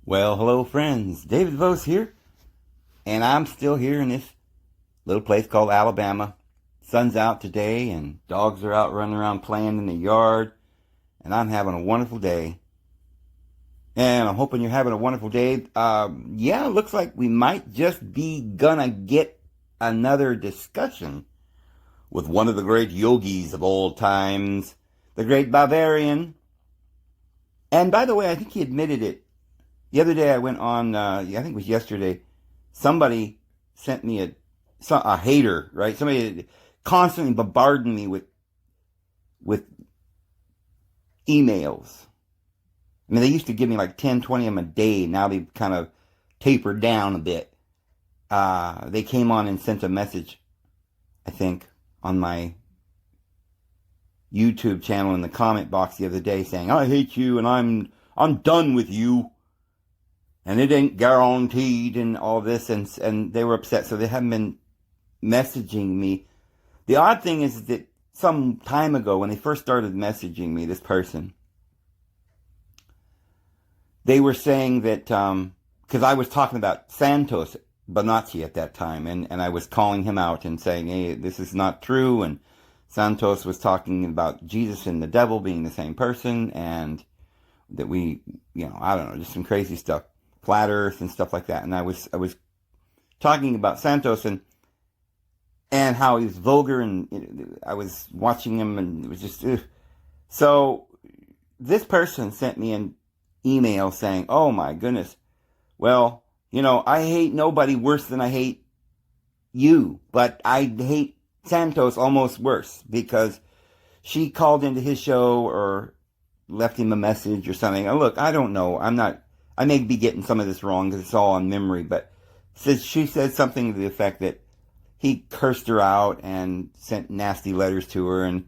Well, hello friends, David Vos here, and I'm still here in this little place called Alabama. Sun's out today, and dogs are out running around playing in the yard, and I'm having a wonderful day. And I'm hoping you're having a wonderful day. Yeah, it looks like we might just be gonna get another discussion with one of the great yogis of all times, the great Bavarian. And by the way, I think he admitted it. The other day I went on, I think it was yesterday, somebody sent me a hater, right? Somebody constantly bombarding me with emails. I mean, they used to give me like 10, 20 of them a day. Now they've kind of tapered down a bit. They came on and sent a message, I think, on my YouTube channel in the comment box the other day saying, I hate you and I'm done with you. And it ain't guaranteed and all this, and they were upset, so they haven't been messaging me. The odd thing is that some time ago, when they first started messaging me, this person, they were saying that, because I was talking about Santos Bonacci at that time, and I was calling him out and saying, hey, this is not true, and Santos was talking about Jesus and the devil being the same person, and that we, I don't know, just some crazy stuff. Flat Earth and stuff like that, and I was talking about Santos and how he was vulgar, and I was watching him, and it was just so. This person sent me an email saying, "Oh my goodness, well, I hate nobody worse than I hate you, but I hate Santos almost worse because she called into his show or left him a message or something." And look, I don't know, I may be getting some of this wrong because it's all on memory, but she said something to the effect that he cursed her out and sent nasty letters to her and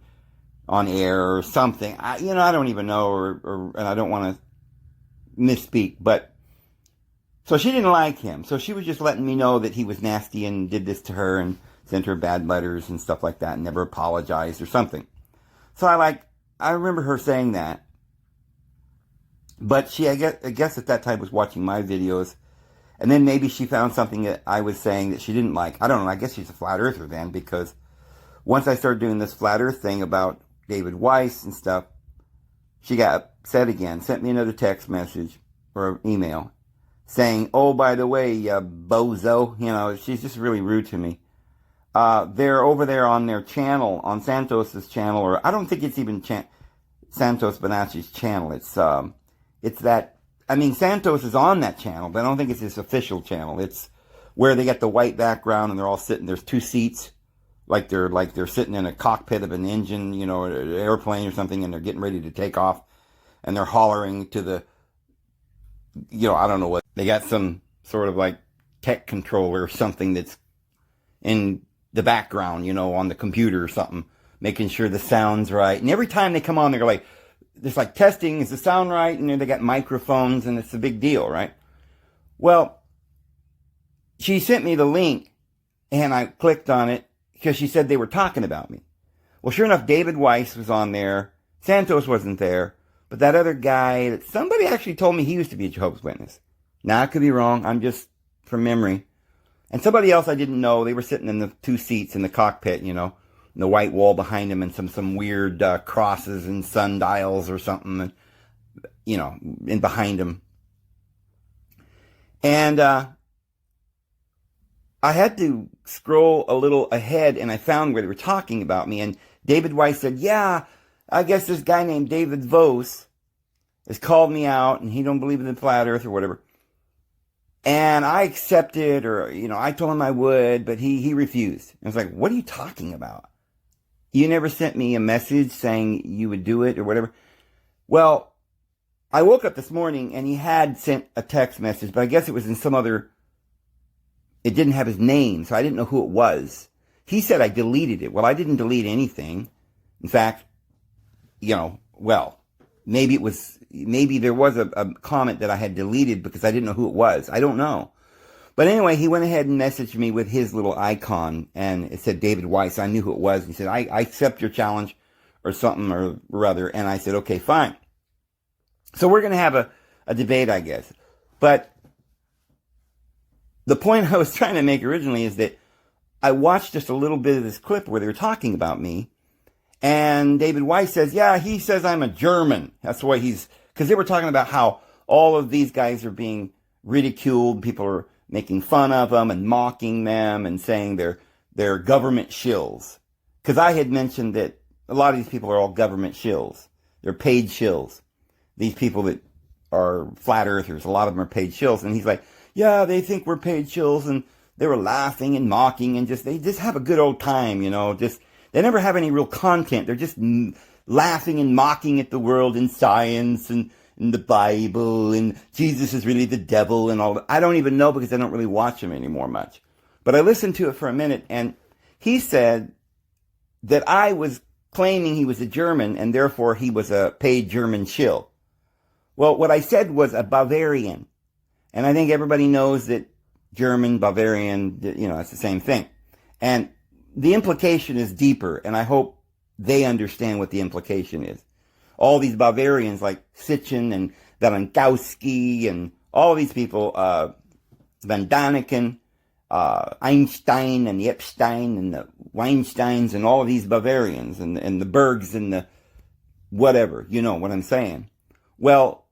on air or something. I don't even know, and I don't want to misspeak, but so she didn't like him. So she was just letting me know that he was nasty and did this to her and sent her bad letters and stuff like that and never apologized or something. So I remember her saying that. But she, I guess at that time was watching my videos, and then maybe she found something that I was saying that she didn't like. I don't know, I guess she's a flat earther then, because once I started doing this flat earth thing about David Weiss and stuff, she got upset again, sent me another text message or email saying, oh, by the way, bozo, she's just really rude to me. They're over there on their channel, on Santos's channel, or I don't think it's even Santos Bonacci's channel. It's that, Santos is on that channel, but I don't think it's his official channel. It's where they got the white background and they're all sitting, there's two seats, like they're sitting in a cockpit of an engine, an airplane or something, and they're getting ready to take off, and they're hollering to the, I don't know what, they got some sort of like tech controller or something that's in the background, on the computer or something, making sure the sound's right. And every time they come on, they're like, it's like testing, is the sound right? And they got microphones, and it's a big deal, right? Well, she sent me the link, and I clicked on it because she said they were talking about me. Well, sure enough, David Weiss was on there. Santos wasn't there. But that other guy, somebody actually told me he used to be a Jehovah's Witness. Now, I could be wrong. I'm just from memory. And somebody else I didn't know, they were sitting in the two seats in the cockpit, the white wall behind him and some weird crosses and sundials or something, and, in behind him. And I had to scroll a little ahead, and I found where they were talking about me. And David Weiss said, yeah, I guess this guy named David Vos has called me out, and he don't believe in the flat earth or whatever. And I accepted, or, I told him I would, but he refused. I was like, what are you talking about? You never sent me a message saying you would do it or whatever. Well, I woke up this morning and he had sent a text message, but I guess it was in some other, it didn't have his name, so I didn't know who it was. He said I deleted it. Well, I didn't delete anything. In fact, maybe there was a comment that I had deleted because I didn't know who it was. I don't know. But anyway, he went ahead and messaged me with his little icon, and it said David Weiss. I knew who it was. He said, I accept your challenge or something or other. And I said, okay, fine. So we're going to have a debate, I guess. But the point I was trying to make originally is that I watched just a little bit of this clip where they were talking about me, and David Weiss says, yeah, he says I'm a German. That's why because they were talking about how all of these guys are being ridiculed. People are making fun of them and mocking them and saying they're government shills. Because I had mentioned that a lot of these people are all government shills. They're paid shills. These people that are flat earthers, a lot of them are paid shills. And he's like, yeah, they think we're paid shills, and they were laughing and mocking, and they just have a good old time, they never have any real content. They're just laughing and mocking at the world and science and the Bible, and Jesus is really the devil and all that. I don't even know, because I don't really watch him anymore much. But I listened to it for a minute, and he said that I was claiming he was a German, and therefore he was a paid German shill. Well, what I said was a Bavarian. And I think everybody knows that German, Bavarian, it's the same thing. And the implication is deeper, and I hope they understand what the implication is. All these Bavarians like Sitchin and Valenkowski and all these people, Van Daniken, Einstein and the Epstein and the Weinsteins and all of these Bavarians and the Bergs and the whatever, you know what I'm saying. Well,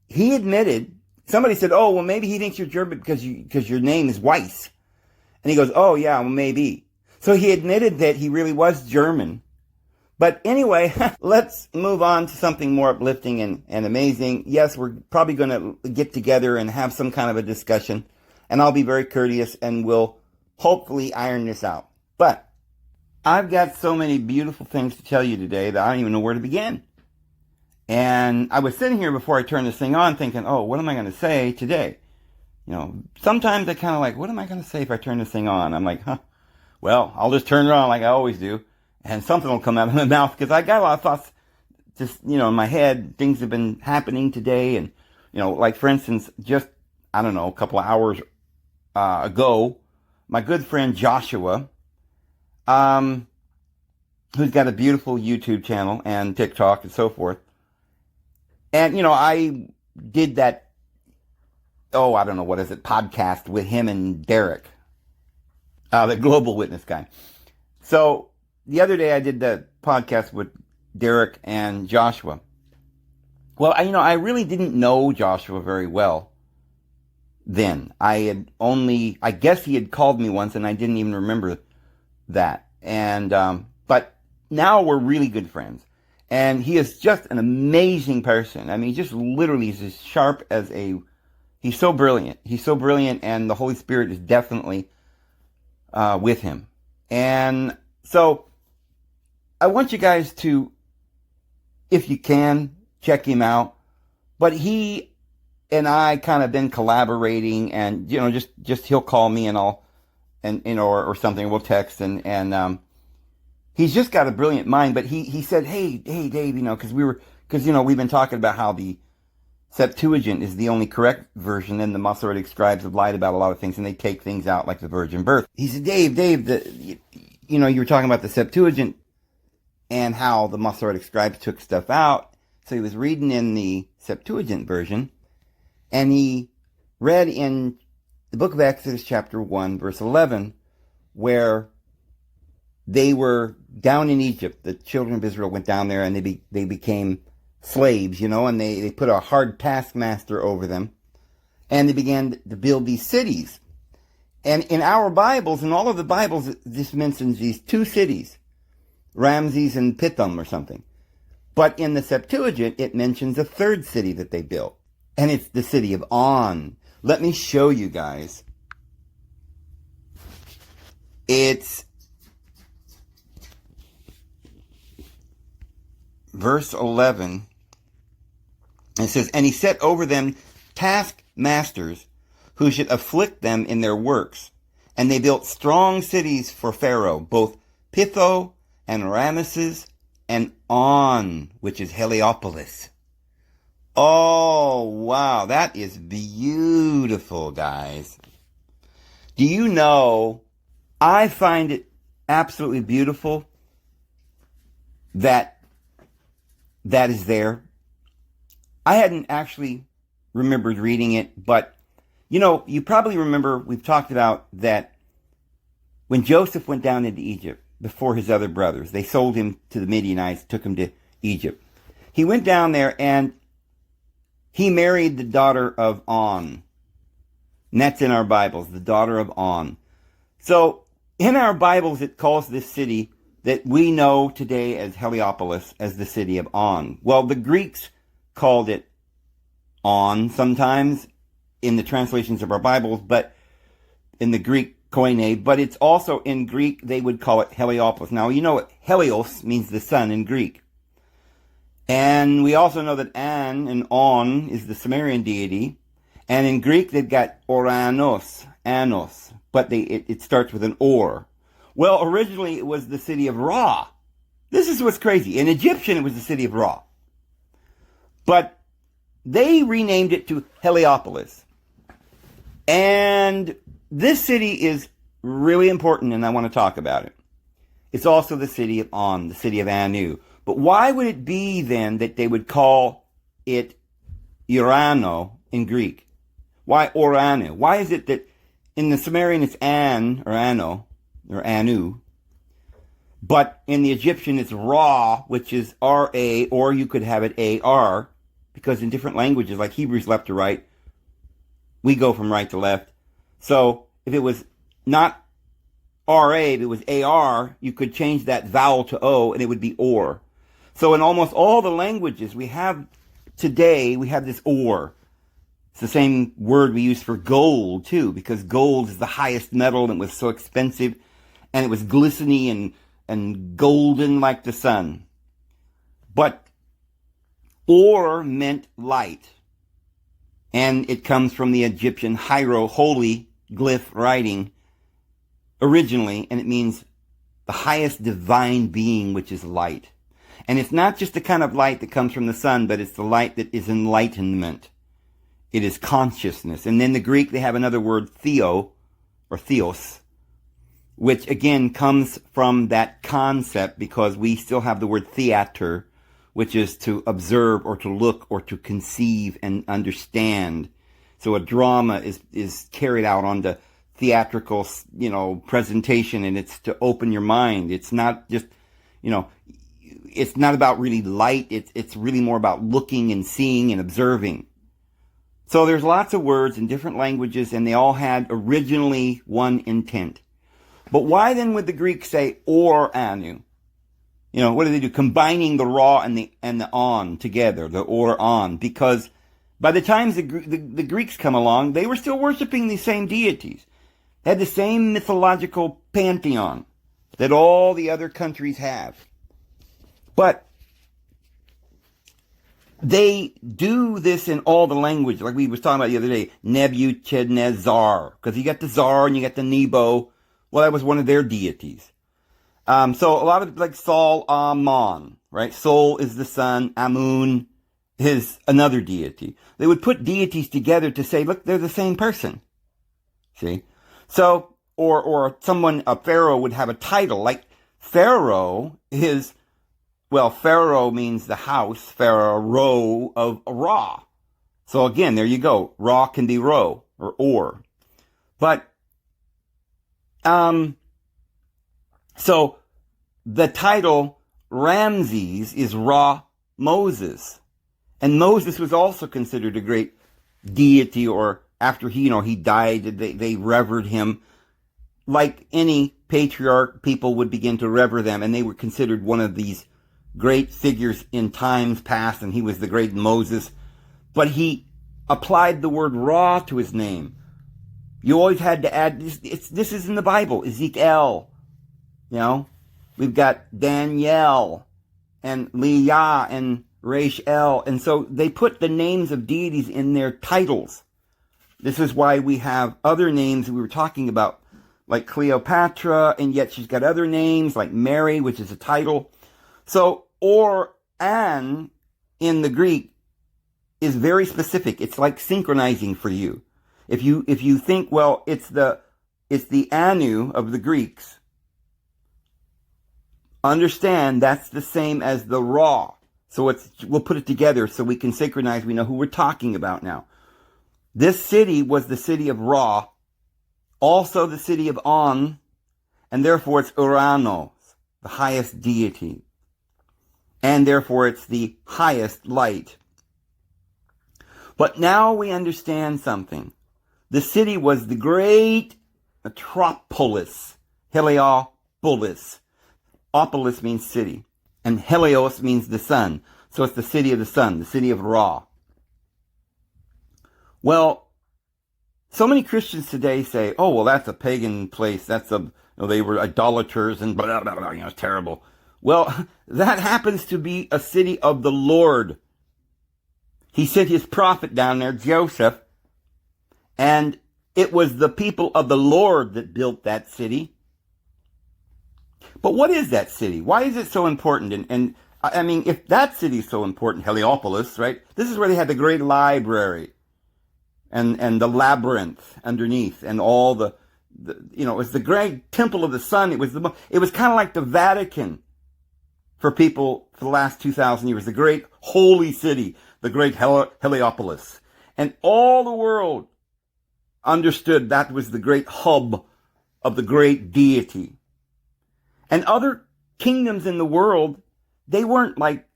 he admitted, somebody said, oh, well, maybe he thinks you're German because your name is Weiss. And he goes, oh, yeah, well, maybe. So he admitted that he really was German. But anyway, let's move on to something more uplifting and amazing. Yes, we're probably going to get together and have some kind of a discussion. And I'll be very courteous, and we'll hopefully iron this out. But I've got so many beautiful things to tell you today that I don't even know where to begin. And I was sitting here before I turned this thing on thinking, oh, what am I going to say today? Sometimes I kind of like, what am I going to say if I turn this thing on? I'm like, well, I'll just turn it on like I always do, and something will come out of my mouth, because I got a lot of thoughts just, in my head. Things have been happening today, and, like, for instance, just, I don't know, a couple of hours ago, my good friend Joshua, who's got a beautiful YouTube channel and TikTok and so forth, and, I did that, I don't know, what is it, podcast with him and Derek, the Global Witness guy. So the other day I did the podcast with Derek and Joshua. Well, I really didn't know Joshua very well then. I guess he had called me once, and I didn't even remember that. And, but now we're really good friends. And he is just an amazing person. I mean, just literally is as sharp as he's so brilliant. He's so brilliant, and the Holy Spirit is definitely with him. And so I want you guys to, if you can, check him out. But he and I kind of been collaborating, and just he'll call me, and I'll or something, we'll text, and he's just got a brilliant mind. But he said, hey Dave, because we've been talking about how the Septuagint is the only correct version, and the Masoretic scribes have lied about a lot of things, and they take things out like the virgin birth. He said, Dave, you were talking about the Septuagint and how the Masoretic scribes took stuff out. So he was reading in the Septuagint version, and he read in the book of Exodus chapter 1, verse 11, where they were down in Egypt. The children of Israel went down there, and they became slaves, and they put a hard taskmaster over them, and they began to build these cities. And in our Bibles, in all of the Bibles, this mentions these two cities, Ramses and Pithom or something. But in the Septuagint, it mentions a third city that they built, and it's the city of On. Let me show you guys. It's verse 11. It says, and he set over them taskmasters who should afflict them in their works. And they built strong cities for Pharaoh, both Pitho and Rameses and On, which is Heliopolis. Oh, wow. That is beautiful, guys. Do you know, I find it absolutely beautiful that is there. I hadn't actually remembers reading it, but you probably remember we've talked about that when Joseph went down into Egypt before his other brothers, they sold him to the Midianites, took him to Egypt. He went down there and he married the daughter of On. And that's in our Bibles, the daughter of On. So in our Bibles, it calls this city that we know today as Heliopolis as the city of On. Well, the Greeks called it On sometimes in the translations of our Bibles, but in the Greek koine, but it's also in Greek, they would call it Heliopolis. Now, you know what Helios means the sun in Greek. And we also know that An and On is the Sumerian deity. And in Greek, they've got Oranos, Anos, but it starts with an or. Well, originally it was the city of Ra. This is what's crazy. In Egyptian, it was the city of Ra. But they renamed it to Heliopolis. And this city is really important, and I want to talk about it. It's also the city of On, the city of Anu. But why would it be then that they would call it Urano in Greek? Why Oranu? Why is it that in the Sumerian it's An or Ano or Anu, but in the Egyptian it's Ra, which is R-A, or you could have it A-R, because in different languages, like Hebrew's left to right, we go from right to left. So if it was not R-A, if it was A-R, you could change that vowel to O and it would be or. So in almost all the languages we have today, we have this or. It's the same word we use for gold too, because gold is the highest metal and it was so expensive and it was glistening and golden like the sun. But or meant light. And it comes from the Egyptian hiero, holy glyph writing originally, and it means the highest divine being, which is light. And it's not just the kind of light that comes from the sun, but it's the light that is enlightenment. It is consciousness. And then the Greek, they have another word, theo, or theos, which again comes from that concept because we still have the word theater, which is to observe or to look or to conceive and understand. So a drama is carried out on the theatrical, presentation, and it's to open your mind. It's not just, it's not about really light. It's really more about looking and seeing and observing. So there's lots of words in different languages, and they all had originally one intent. But why then would the Greeks say or anu? What do they do? Combining the Ra and the On together, the or on, because by the time the Greeks come along, they were still worshiping these same deities. They had the same mythological pantheon that all the other countries have. But they do this in all the languages, like we was talking about the other day, Nebuchadnezzar, because you got the Tsar and you got the Nebo. Well, that was one of their deities. So a lot of like Sol Amon, right? Sol is the sun, Amun is another deity. They would put deities together to say, look, they're the same person. See? So, or a pharaoh would have a title, like Pharaoh is, well, Pharaoh means the house, Pharaoh of Ra. So again, there you go. Ra can be Ro, or. But, so the title Ramses is Ra Moses. And Moses was also considered a great deity, or after he died, they revered him. Like any patriarch, people would begin to rever them, and they were considered one of these great figures in times past, and he was the great Moses. But he applied the word Ra to his name. You always had to add, this is in the Bible, Ezekiel. We've got Daniel and Leah and Rachel. And so they put the names of deities in their titles. This is why we have other names we were talking about, like Cleopatra, and yet she's got other names like Mary, which is a title. So, or An in the Greek is very specific. It's like synchronizing for you. If you think, well, it's the Anu of the Greeks, understand that's the same as the Ra. So we'll put it together so we can synchronize. We know who we're talking about now. This city was the city of Ra, also the city of On, and therefore it's Uranos, the highest deity. And therefore it's the highest light. But now we understand something. The city was the great metropolis, Heliopolis. Opolis means city, and Helios means the sun. So it's the city of the sun, the city of Ra. Well, so many Christians today say, oh, well, that's a pagan place. They were idolaters and blah, blah, blah, it's terrible. Well, that happens to be a city of the Lord. He sent his prophet down there, Joseph, and it was the people of the Lord that built that city. But what is that city? Why is it so important? And I mean, if that city is so important, Heliopolis, right? This is where they had the great library and the labyrinth underneath and all the it was the great temple of the sun. It was kind of like the Vatican for people for the last 2,000 years. The great holy city, the great Heliopolis. And all the world understood that was the great hub of the great deity. And other kingdoms in the world, they weren't like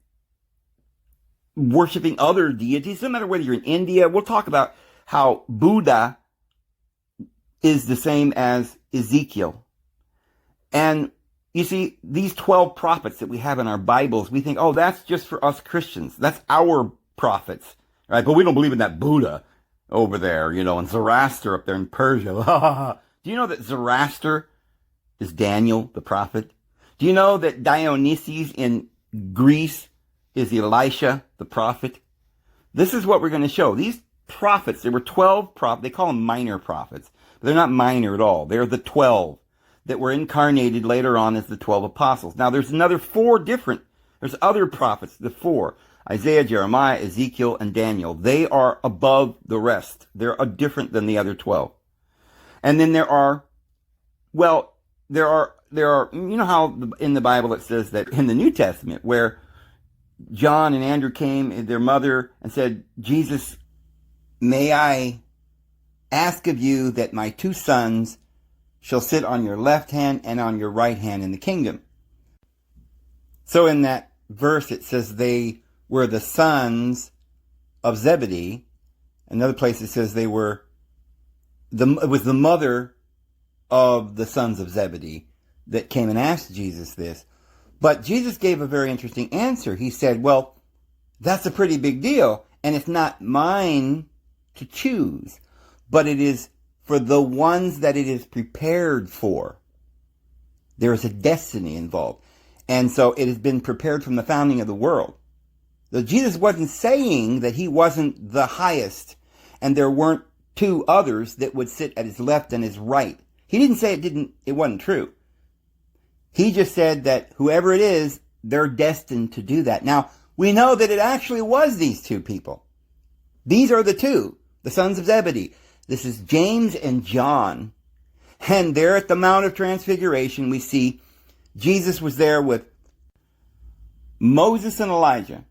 worshiping other deities. No matter whether you're in India, we'll talk about how Buddha is the same as Ezekiel. And you see, these 12 prophets that we have in our Bibles, we think, oh, that's just for us Christians. That's our prophets, right? But we don't believe in that Buddha over there, and Zoroaster up there in Persia. Do you know that Zoroaster is Daniel, the prophet? Do you know that Dionysius in Greece is Elisha, the prophet? This is what we're going to show. These prophets, there were 12 prophets. They call them minor prophets. But they're not minor at all. They're the 12 that were incarnated later on as the 12 apostles. Now, there's there's other prophets, the 4. Isaiah, Jeremiah, Ezekiel, and Daniel. They are above the rest. They're different than the other 12. And then there are, you know how in the Bible it says that in the New Testament where John and Andrew came, their mother, and said, Jesus, may I ask of you that my 2 sons shall sit on your left hand and on your right hand in the kingdom. So in that verse it says they were the sons of Zebedee. Another place it says it was the mother of the sons of Zebedee that came and asked Jesus this. But Jesus gave a very interesting answer. He said, well, that's a pretty big deal, and it's not mine to choose, but it is for the ones that it is prepared for. There is a destiny involved. And so it has been prepared from the founding of the world. So Jesus wasn't saying that he wasn't the highest and there weren't 2 others that would sit at his left and his right. He didn't say it wasn't true. He just said that whoever it is, they're destined to do that. Now, we know that it actually was these 2 people. These are the 2, the sons of Zebedee. This is James and John. And there at the Mount of Transfiguration, we see Jesus was there with Moses and Elijah.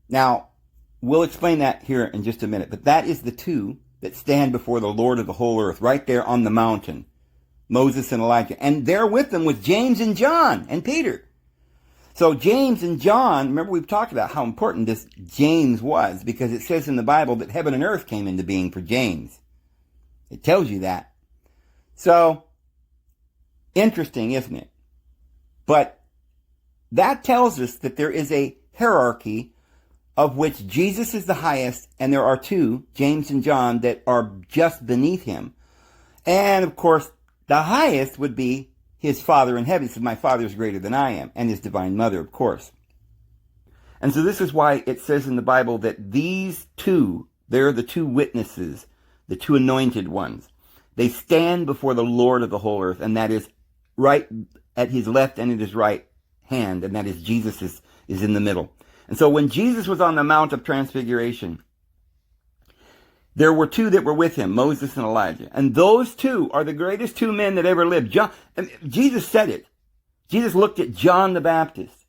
Now, we'll explain that here in just a minute, but that is the 2 that stand before the Lord of the whole earth, right there on the mountain. Moses and Elijah. And there with them was James and John and Peter. So James and John, remember we've talked about how important this James was, because it says in the Bible that heaven and earth came into being for James. It tells you that. So, interesting, isn't it? But that tells us that there is a hierarchy of which Jesus is the highest, and there are 2, James and John, that are just beneath him. And, of course, the highest would be his Father in heaven. He says, my Father is greater than I am, and his divine mother, of course. And so this is why it says in the Bible that these 2, they're the 2 witnesses, the 2 anointed ones. They stand before the Lord of the whole earth, and that is right at his left and at his right hand, and that is Jesus is in the middle. And so when Jesus was on the Mount of Transfiguration, there were 2 that were with him, Moses and Elijah. And those 2 are the greatest 2 men that ever lived. Jesus said it. Jesus looked at John the Baptist,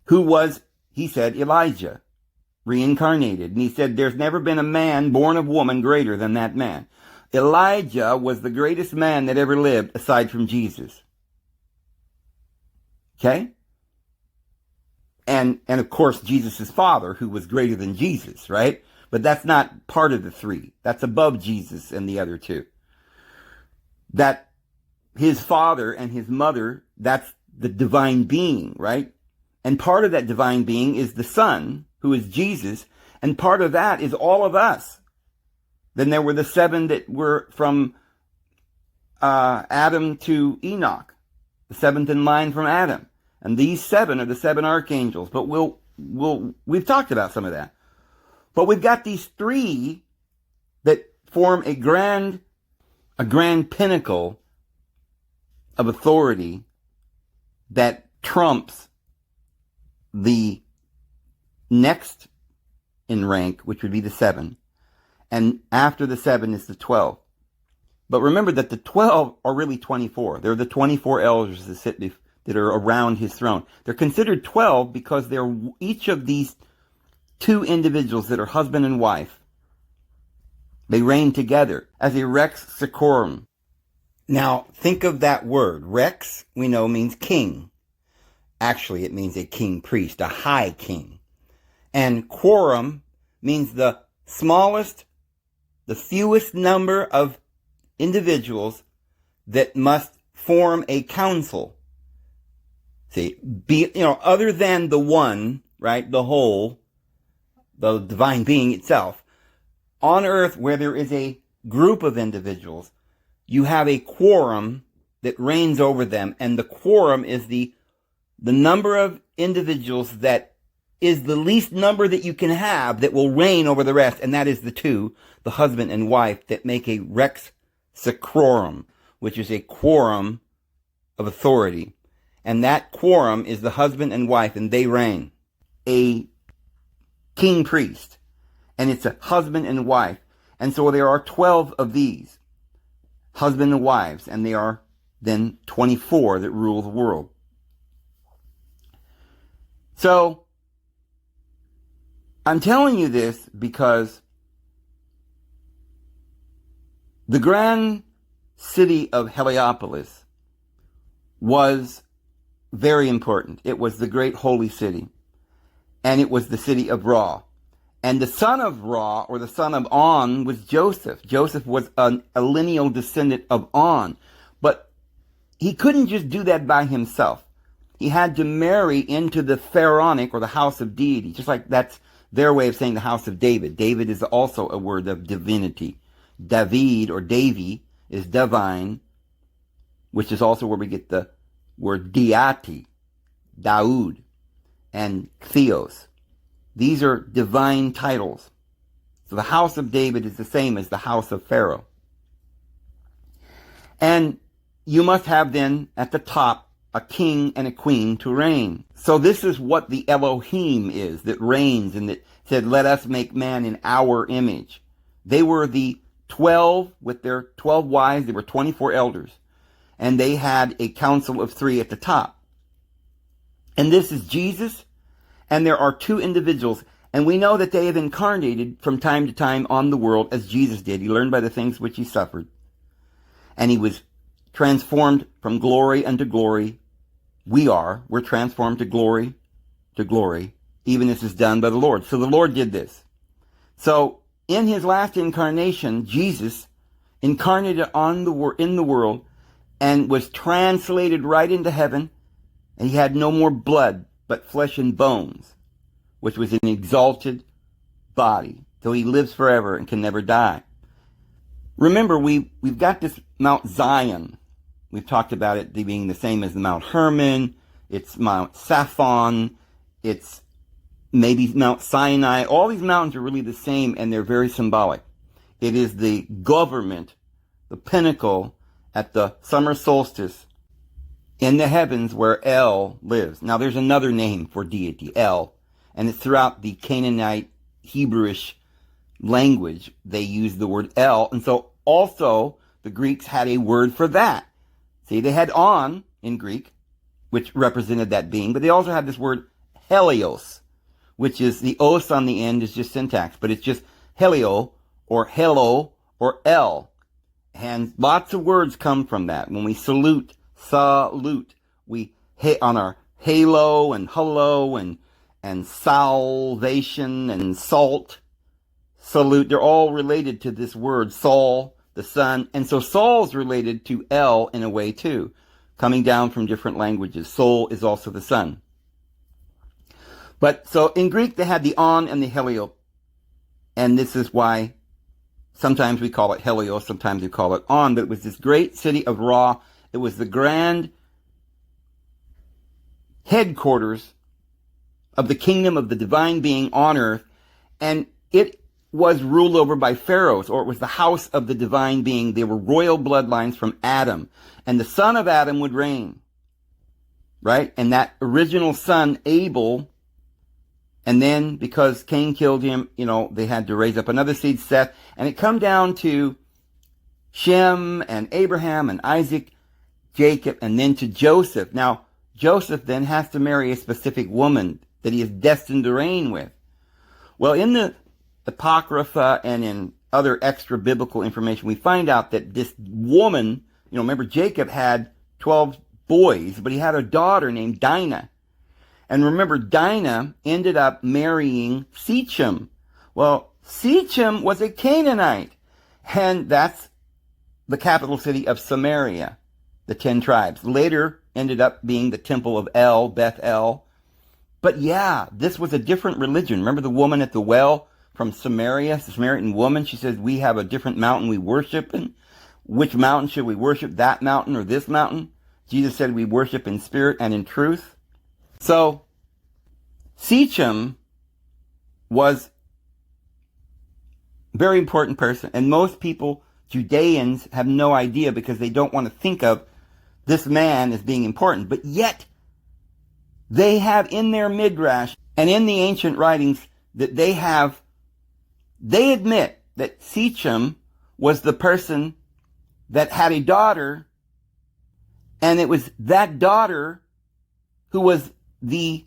who was, he said, Elijah, reincarnated. And he said, there's never been a man born of woman greater than that man. Elijah was the greatest man that ever lived aside from Jesus. Okay? And of course, Jesus' father, who was greater than Jesus, right? But that's not part of the three. That's above Jesus and the other two. That his father and his mother, that's the divine being, right? And part of that divine being is the Son, who is Jesus, and part of that is all of us. Then there were the 7 that were from Adam to Enoch, the 7th in line from Adam. And these 7 are the 7 archangels. But we've talked about some of that. But we've got these 3 that form a grand pinnacle of authority that trumps the next in rank, which would be the 7. And after the 7 is the 12. But remember that the 12 are really 24. They're the 24 elders that are around his throne. They're considered 12 because they're each of these 2 individuals that are husband and wife. They reign together as a rex seclorum. Now, think of that word. Rex, we know, means king. Actually, it means a king priest, a high king. And quorum means the smallest, the fewest number of individuals that must form a council. See, other than the one, right, the whole, the divine being itself, on earth where there is a group of individuals, you have a quorum that reigns over them, and the quorum is the number of individuals that is the least number that you can have that will reign over the rest, and that is the 2, the husband and wife, that make a rex seclorum, which is a quorum of authority. And that quorum is the husband and wife, and they reign. A king priest. And it's a husband and wife. And so there are 12 of these, husband and wives, and they are then 24 that rule the world. So, I'm telling you this because the grand city of Heliopolis was very important. It was the great holy city. And it was the city of Ra. And the son of Ra, or the son of On, was Joseph. Joseph was a lineal descendant of On. But he couldn't just do that by himself. He had to marry into the pharaonic, or the house of deity. Just like that's their way of saying the house of David. David is also a word of divinity. David, or Davy, is divine, which is also where we get the word deity, Daud, and Theos. These are divine titles. So the house of David is the same as the house of Pharaoh. And you must have then at the top a king and a queen to reign. So this is what the Elohim is that reigns and that said, let us make man in our image. They were the 12 with their 12 wives. They were 24 elders. And they had a council of 3 at the top. And this is Jesus. And there are 2 individuals. And we know that they have incarnated from time to time on the world as Jesus did. He learned by the things which he suffered. And he was transformed from glory unto glory. We're transformed to glory, even as is done by the Lord. So the Lord did this. So in his last incarnation, Jesus incarnated in the world and was translated right into heaven. And he had no more blood, but flesh and bones, which was an exalted body. So he lives forever and can never die. Remember, we've got this Mount Zion. We've talked about it being the same as the Mount Hermon. It's Mount Saphon. It's maybe Mount Sinai. All these mountains are really the same, and they're very symbolic. It is the government, the pinnacle at the summer solstice in the heavens where El lives. Now, there's another name for deity, El, and it's throughout the Canaanite Hebrewish language. They use the word El, and so also the Greeks had a word for that. See, they had On in Greek, which represented that being, but they also had this word Helios, which is the os on the end is just syntax, but it's just helio or hello or el. And lots of words come from that. When we salute, we on our halo and hello and salvation and salt, salute, they're all related to this word, Saul, the son. And so Saul's related to El in a way too, coming down from different languages. Sol is also the son. But so in Greek, they had the on and the helio. And this is why sometimes we call it helio, sometimes we call it on. But it was this great city of Ra. It was the grand headquarters of the kingdom of the divine being on earth. And it was ruled over by pharaohs, or it was the house of the divine being. They were royal bloodlines from Adam. And the son of Adam would reign. Right? And that original son, Abel, and then because Cain killed him, they had to raise up another seed, Seth. And it come down to Shem and Abraham and Isaac, Jacob, and then to Joseph. Now, Joseph then has to marry a specific woman that he is destined to reign with. Well, in the Apocrypha and in other extra biblical information, we find out that this woman, remember Jacob had 12 boys, but he had a daughter named Dinah. And remember, Dinah ended up marrying Shechem. Well, Shechem was a Canaanite. And that's the capital city of Samaria, the 10 tribes. Later ended up being the temple of El, Beth El. But yeah, this was a different religion. Remember the woman at the well from Samaria, the Samaritan woman? She says, we have a different mountain we worship. And which mountain should we worship? That mountain or this mountain? Jesus said we worship in spirit and in truth. So, Shechem was a very important person. And most people, Judeans, have no idea because they don't want to think of this man as being important. But yet, they have in their midrash and in the ancient writings that they admit that Shechem was the person that had a daughter, and it was that daughter who was the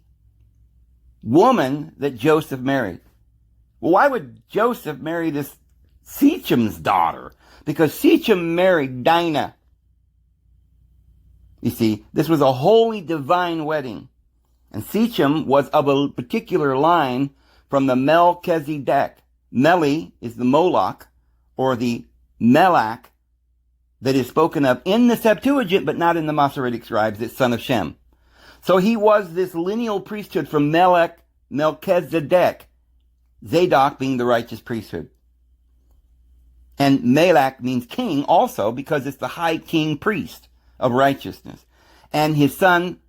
woman that Joseph married. Well, why would Joseph marry this Shechem's daughter? Because Shechem married Dinah. You see, this was a holy divine wedding. And Shechem was of a particular line from the Melchizedek. Meli is the Moloch, or the Melach, that is spoken of in the Septuagint, but not in the Masoretic scribes. It's son of Shem. So he was this lineal priesthood from Melchizedek, Zadok being the righteous priesthood. And Melach means king also because it's the high king priest of righteousness. And his son,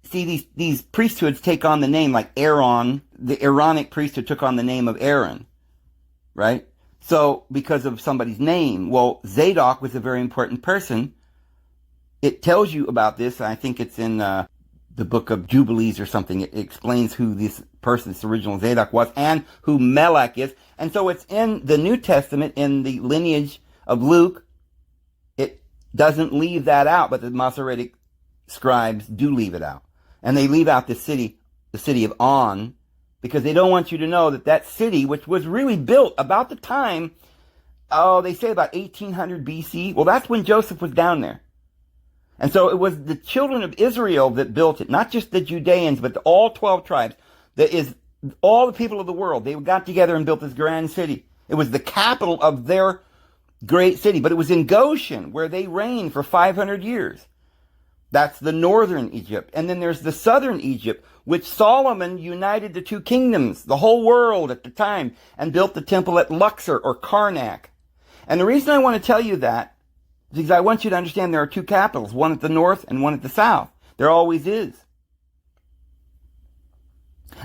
see, these priesthoods take on the name, like Aaron, the Aaronic priesthood took on the name of Aaron, right? So, because of somebody's name, well, Zadok was a very important person. It tells you about this. I think it's in the book of Jubilees or something. It explains who this person, this original Zadok was, and who Melech is. And so it's in the New Testament, in the lineage of Luke. It doesn't leave that out, but the Masoretic scribes do leave it out. And they leave out the city of On, because they don't want you to know that that city, which was really built about the time, they say about 1800 BC. Well, that's when Joseph was down there. And so it was the children of Israel that built it, not just the Judeans, but all 12 tribes. That is, all the people of the world, they got together and built this grand city. It was the capital of their great city, but it was in Goshen, where they reigned for 500 years. That's the northern Egypt. And then there's the southern Egypt, which Solomon united the two kingdoms, the whole world at the time, and built the temple at Luxor or Karnak. And the reason I want to tell you that is because I want you to understand there are two capitals, one at the north and one at the south. There always is.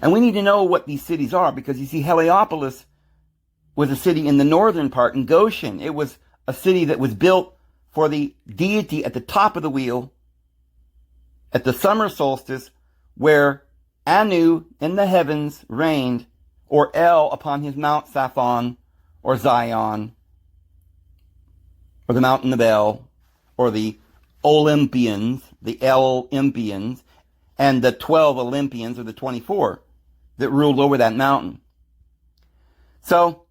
And we need to know what these cities are, because you see, Heliopolis was a city in the northern part, in Goshen. It was a city that was built for the deity at the top of the wheel, at the summer solstice, where Anu in the heavens reigned, or El upon his Mount Saphon, or Zion, or the mountain of El, or the Olympians, the El Olympians, and the 12 Olympians, or the 24. that ruled over that mountain. So,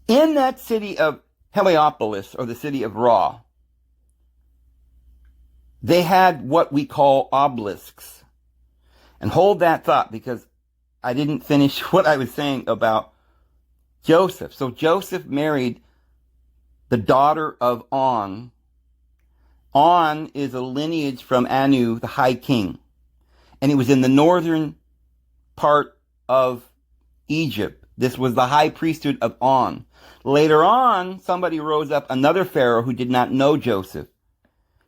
in that city of Heliopolis, or the city of Ra, they had what we call obelisks. And hold that thought, because I didn't finish what I was saying about Joseph. So Joseph married the daughter of On. On is a lineage from Anu, the high king. And it was in the northern part of Egypt. This was the high priesthood of On. Later on, somebody rose up, another pharaoh who did not know Joseph.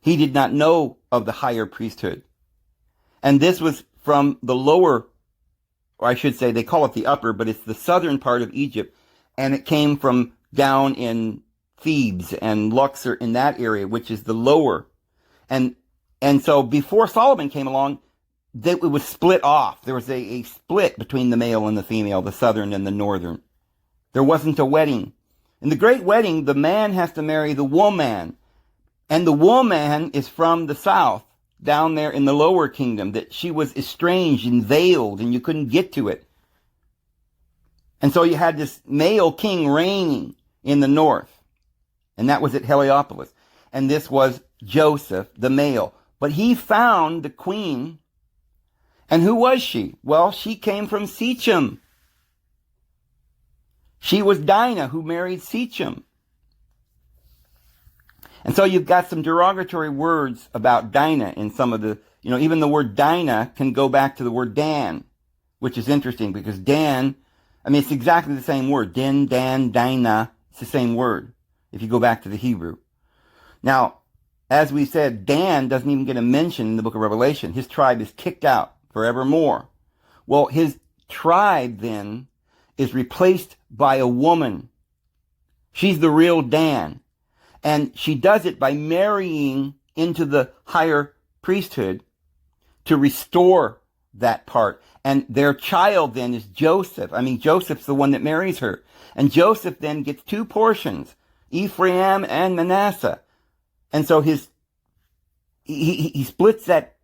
He did not know of the higher priesthood. And this was from the lower, or I should say, they call it the upper, but it's the southern part of Egypt. And it came from down in Thebes and Luxor, in that area, which is the lower. And so before Solomon came along, it was split off. There was a split between the male and the female, the southern and the northern. There wasn't a wedding. In the great wedding, the man has to marry the woman. And the woman is from the south, down there in the lower kingdom, that she was estranged and veiled, and you couldn't get to it. And so you had this male king reigning in the north. And that was at Heliopolis. And this was Joseph, the male. But he found the queen. And who was she? Well, she came from Shechem. She was Dinah, who married Shechem. And so you've got some derogatory words about Dinah in some of the, even the word Dinah can go back to the word Dan, which is interesting because Dan, it's exactly the same word. Din, Dan, Dinah, it's the same word if you go back to the Hebrew. Now, as we said, Dan doesn't even get a mention in the book of Revelation. His tribe is kicked out forevermore. Well, his tribe then is replaced by a woman. She's the real Dan. And she does it by marrying into the higher priesthood to restore that part. And their child then is Joseph. Joseph's the one that marries her. And Joseph then gets two portions, Ephraim and Manasseh. And so he splits that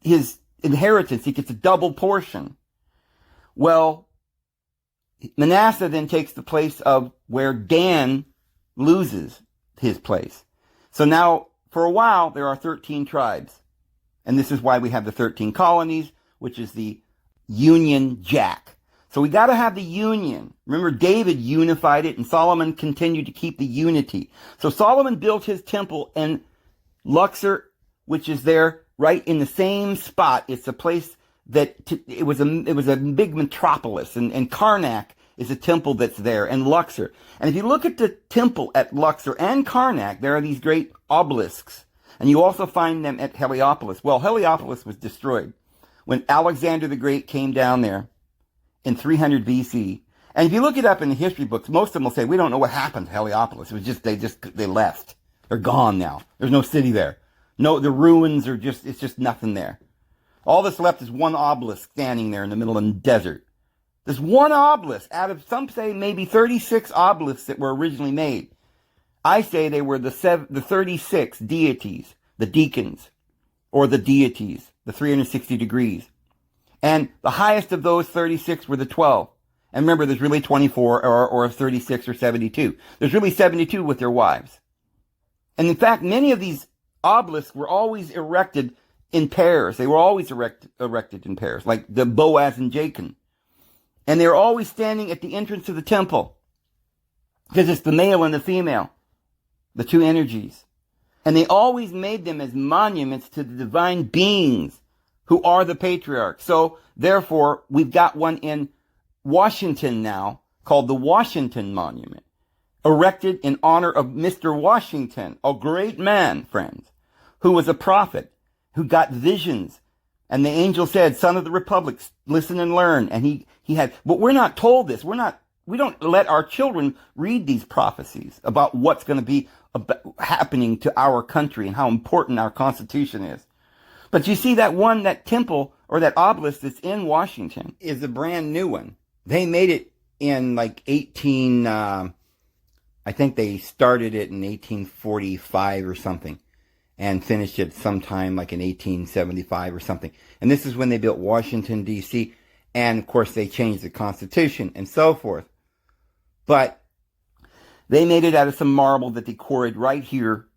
his inheritance. He gets a double portion. Well, Manasseh then takes the place of where Dan loses his place. So now, for a while, there are 13 tribes. And this is why we have the 13 colonies, which is the Union Jack. So we got to have the union. Remember, David unified it, and Solomon continued to keep the unity. So Solomon built his temple in Luxor, which is there right in the same spot. It's a place that it was a big metropolis, and Karnak is a temple that's there, and Luxor. And if you look at the temple at Luxor and Karnak, there are these great obelisks. And you also find them at Heliopolis. Well, Heliopolis was destroyed when Alexander the Great came down there in 300 BC. And if you look it up in the history books, most of them will say, we don't know what happened to Heliopolis. It was they left. They're gone now. There's no city there. No, the ruins are it's just nothing there. All that's left is one obelisk standing there in the middle of the desert. There's one obelisk out of, some say, maybe 36 obelisks that were originally made. I say they were the 36 deities, the deacons, or the deities, the 360 degrees. And the highest of those 36 were the 12. And remember, there's really 24 or 36 or 72. There's really 72 with their wives. And in fact, many of these obelisks were always erected in pairs. They were always erected in pairs, like the Boaz and Jachin. And they were always standing at the entrance of the temple, because it's the male and the female, the two energies. And they always made them as monuments to the divine beings who are the patriarchs. So, therefore, we've got one in Washington now called the Washington Monument, erected in honor of Mr. Washington, a great man, friends, who was a prophet, who got visions. And the angel said, Son of the Republic, listen and learn. And he had, but we're not told this. We don't let our children read these prophecies about what's going to be happening to our country and how important our Constitution is. But you see that temple or that obelisk that's in Washington is a brand new one. They made it in like I think they started it in 1845 or something. and finished it sometime like in 1875 or something. And this is when they built Washington, D.C., and of course they changed the Constitution and so forth. But they made it out of some marble that they quarried right here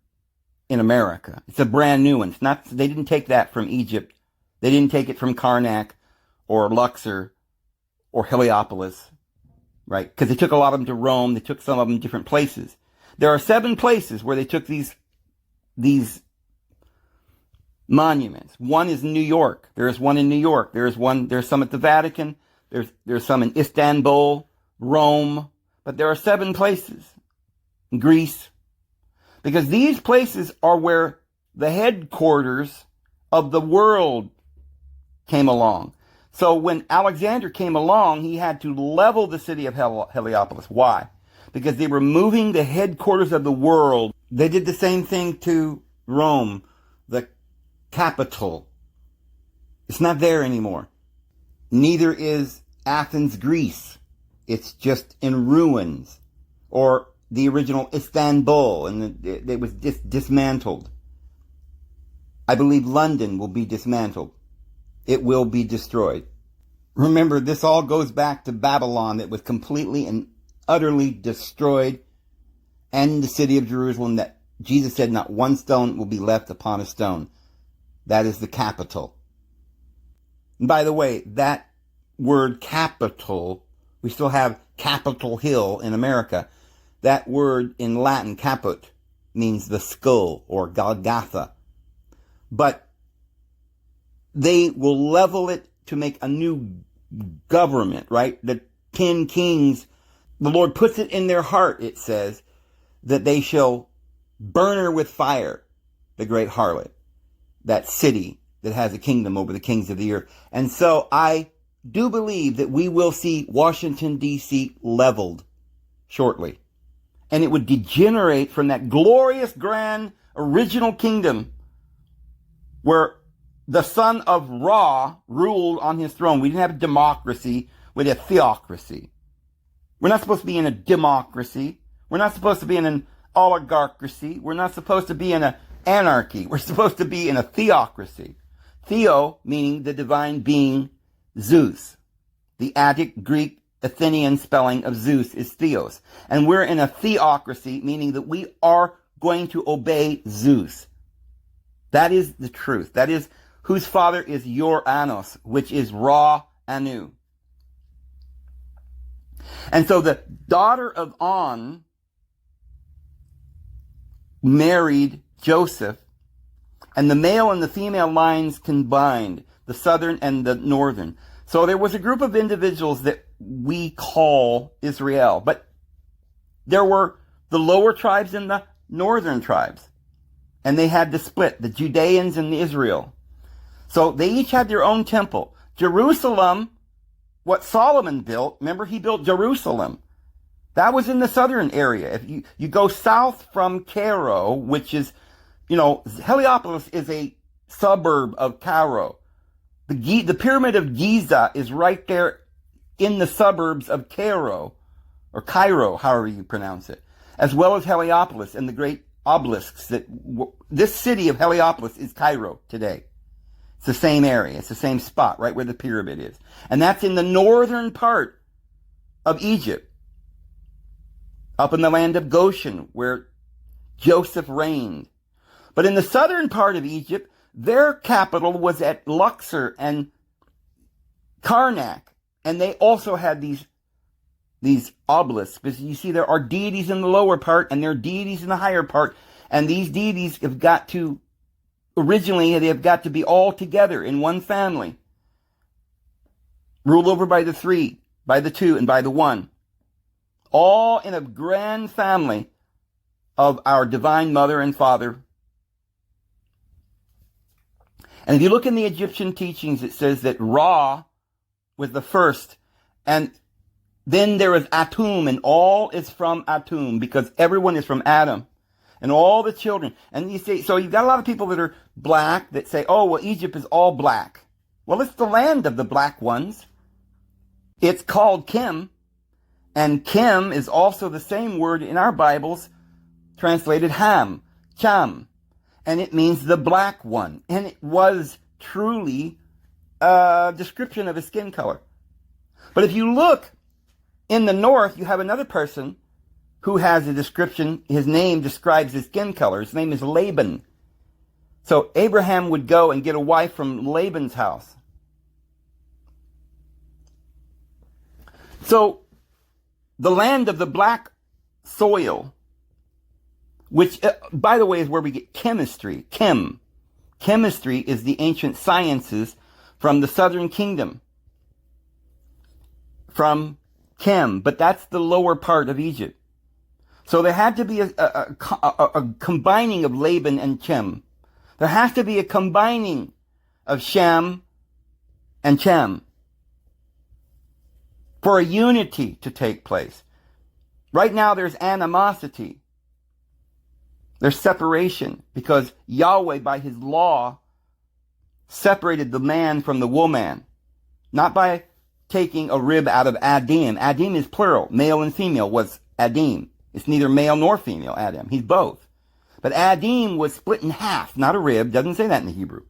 in America. It's a brand new one. They didn't take that from Egypt. They didn't take it from Karnak or Luxor or Heliopolis, right? Because they took a lot of them to Rome. They took some of them to different places. There are 7 places where they took these monuments. One is New York. There is one in New York. There's some at the Vatican. There's some in Istanbul, Rome. But there are 7 places in Greece. Because these places are where the headquarters of the world came along. So when Alexander came along, he had to level the city of Heliopolis. Why? Because they were moving the headquarters of the world. They did the same thing to Rome, the capital. It's not there anymore. Neither is Athens, Greece. It's just in ruins. Or the original Istanbul, and it was dismantled. I believe London will be dismantled. It will be destroyed. Remember, this all goes back to Babylon that was completely and utterly destroyed, and the city of Jerusalem that Jesus said not one stone will be left upon a stone. That is the capital. And by the way, that word capital, we still have Capitol Hill in America. That word in Latin, caput, means the skull or Golgotha. But they will level it to make a new government, right? The 10 kings, the Lord puts it in their heart, it says, that they shall burn her with fire, the great harlot, that city that has a kingdom over the kings of the earth. And so I do believe that we will see Washington, D.C. leveled shortly. And it would degenerate from that glorious, grand, original kingdom where the son of Ra ruled on his throne. We didn't have a democracy, we had a theocracy. We're not supposed to be in a democracy. We're not supposed to be in an oligarchy. We're not supposed to be in an anarchy. We're supposed to be in a theocracy. Theo meaning the divine being Zeus. The Attic, Greek, Athenian spelling of Zeus is Theos. And we're in a theocracy, meaning that we are going to obey Zeus. That is the truth. That is whose father is Uranos, which is Ra Anu. And so the daughter of On married Joseph, and the male and the female lines combined, the southern and the northern. So there was a group of individuals that we call Israel, but there were the lower tribes and the northern tribes, and they had to split, the Judeans and the Israel. So they each had their own temple. Jerusalem, what Solomon built, remember he built Jerusalem. That was in the southern area. If you go south from Cairo, which is, Heliopolis is a suburb of Cairo. The pyramid of Giza is right there in the suburbs of Cairo, or Cairo, however you pronounce it, as well as Heliopolis and the great obelisks. This city of Heliopolis is Cairo today. It's the same area. It's the same spot, right where the pyramid is. And that's in the northern part of Egypt, up in the land of Goshen, where Joseph reigned. But in the southern part of Egypt, their capital was at Luxor and Karnak. And they also had these obelisks. Because you see, there are deities in the lower part and there are deities in the higher part. And these deities have got to, originally, they have got to be all together in one family. Ruled over by the 3, by the 2, and by the 1. All in a grand family of our divine mother and father. And if you look in the Egyptian teachings, it says that Ra was the first. And then there is Atum, and all is from Atum, because everyone is from Adam. And all the children. And you say, so you've got a lot of people that are black that say, oh, well, Egypt is all black. Well, it's the land of the black ones. It's called Kim. And Kim is also the same word in our Bibles translated Ham, Cham. and it means the black one. And it was truly a description of his skin color. But if you look in the north, you have another person who has a description. His name describes his skin color. His name is Laban. So Abraham would go and get a wife from Laban's house. So the land of the black soil, which, by the way, is where we get chemistry. Chemistry is the ancient sciences from the southern kingdom. From Chem, but that's the lower part of Egypt. So there had to be a combining of Laban and Chem. There has to be a combining of Shem and Chem for a unity to take place. Right now there's animosity. There's separation because Yahweh, by his law, separated the man from the woman. Not by taking a rib out of Adam. Adam is plural. Male and female was Adam. It's neither male nor female, Adam. He's both. But Adam was split in half, not a rib. Doesn't say that in the Hebrew.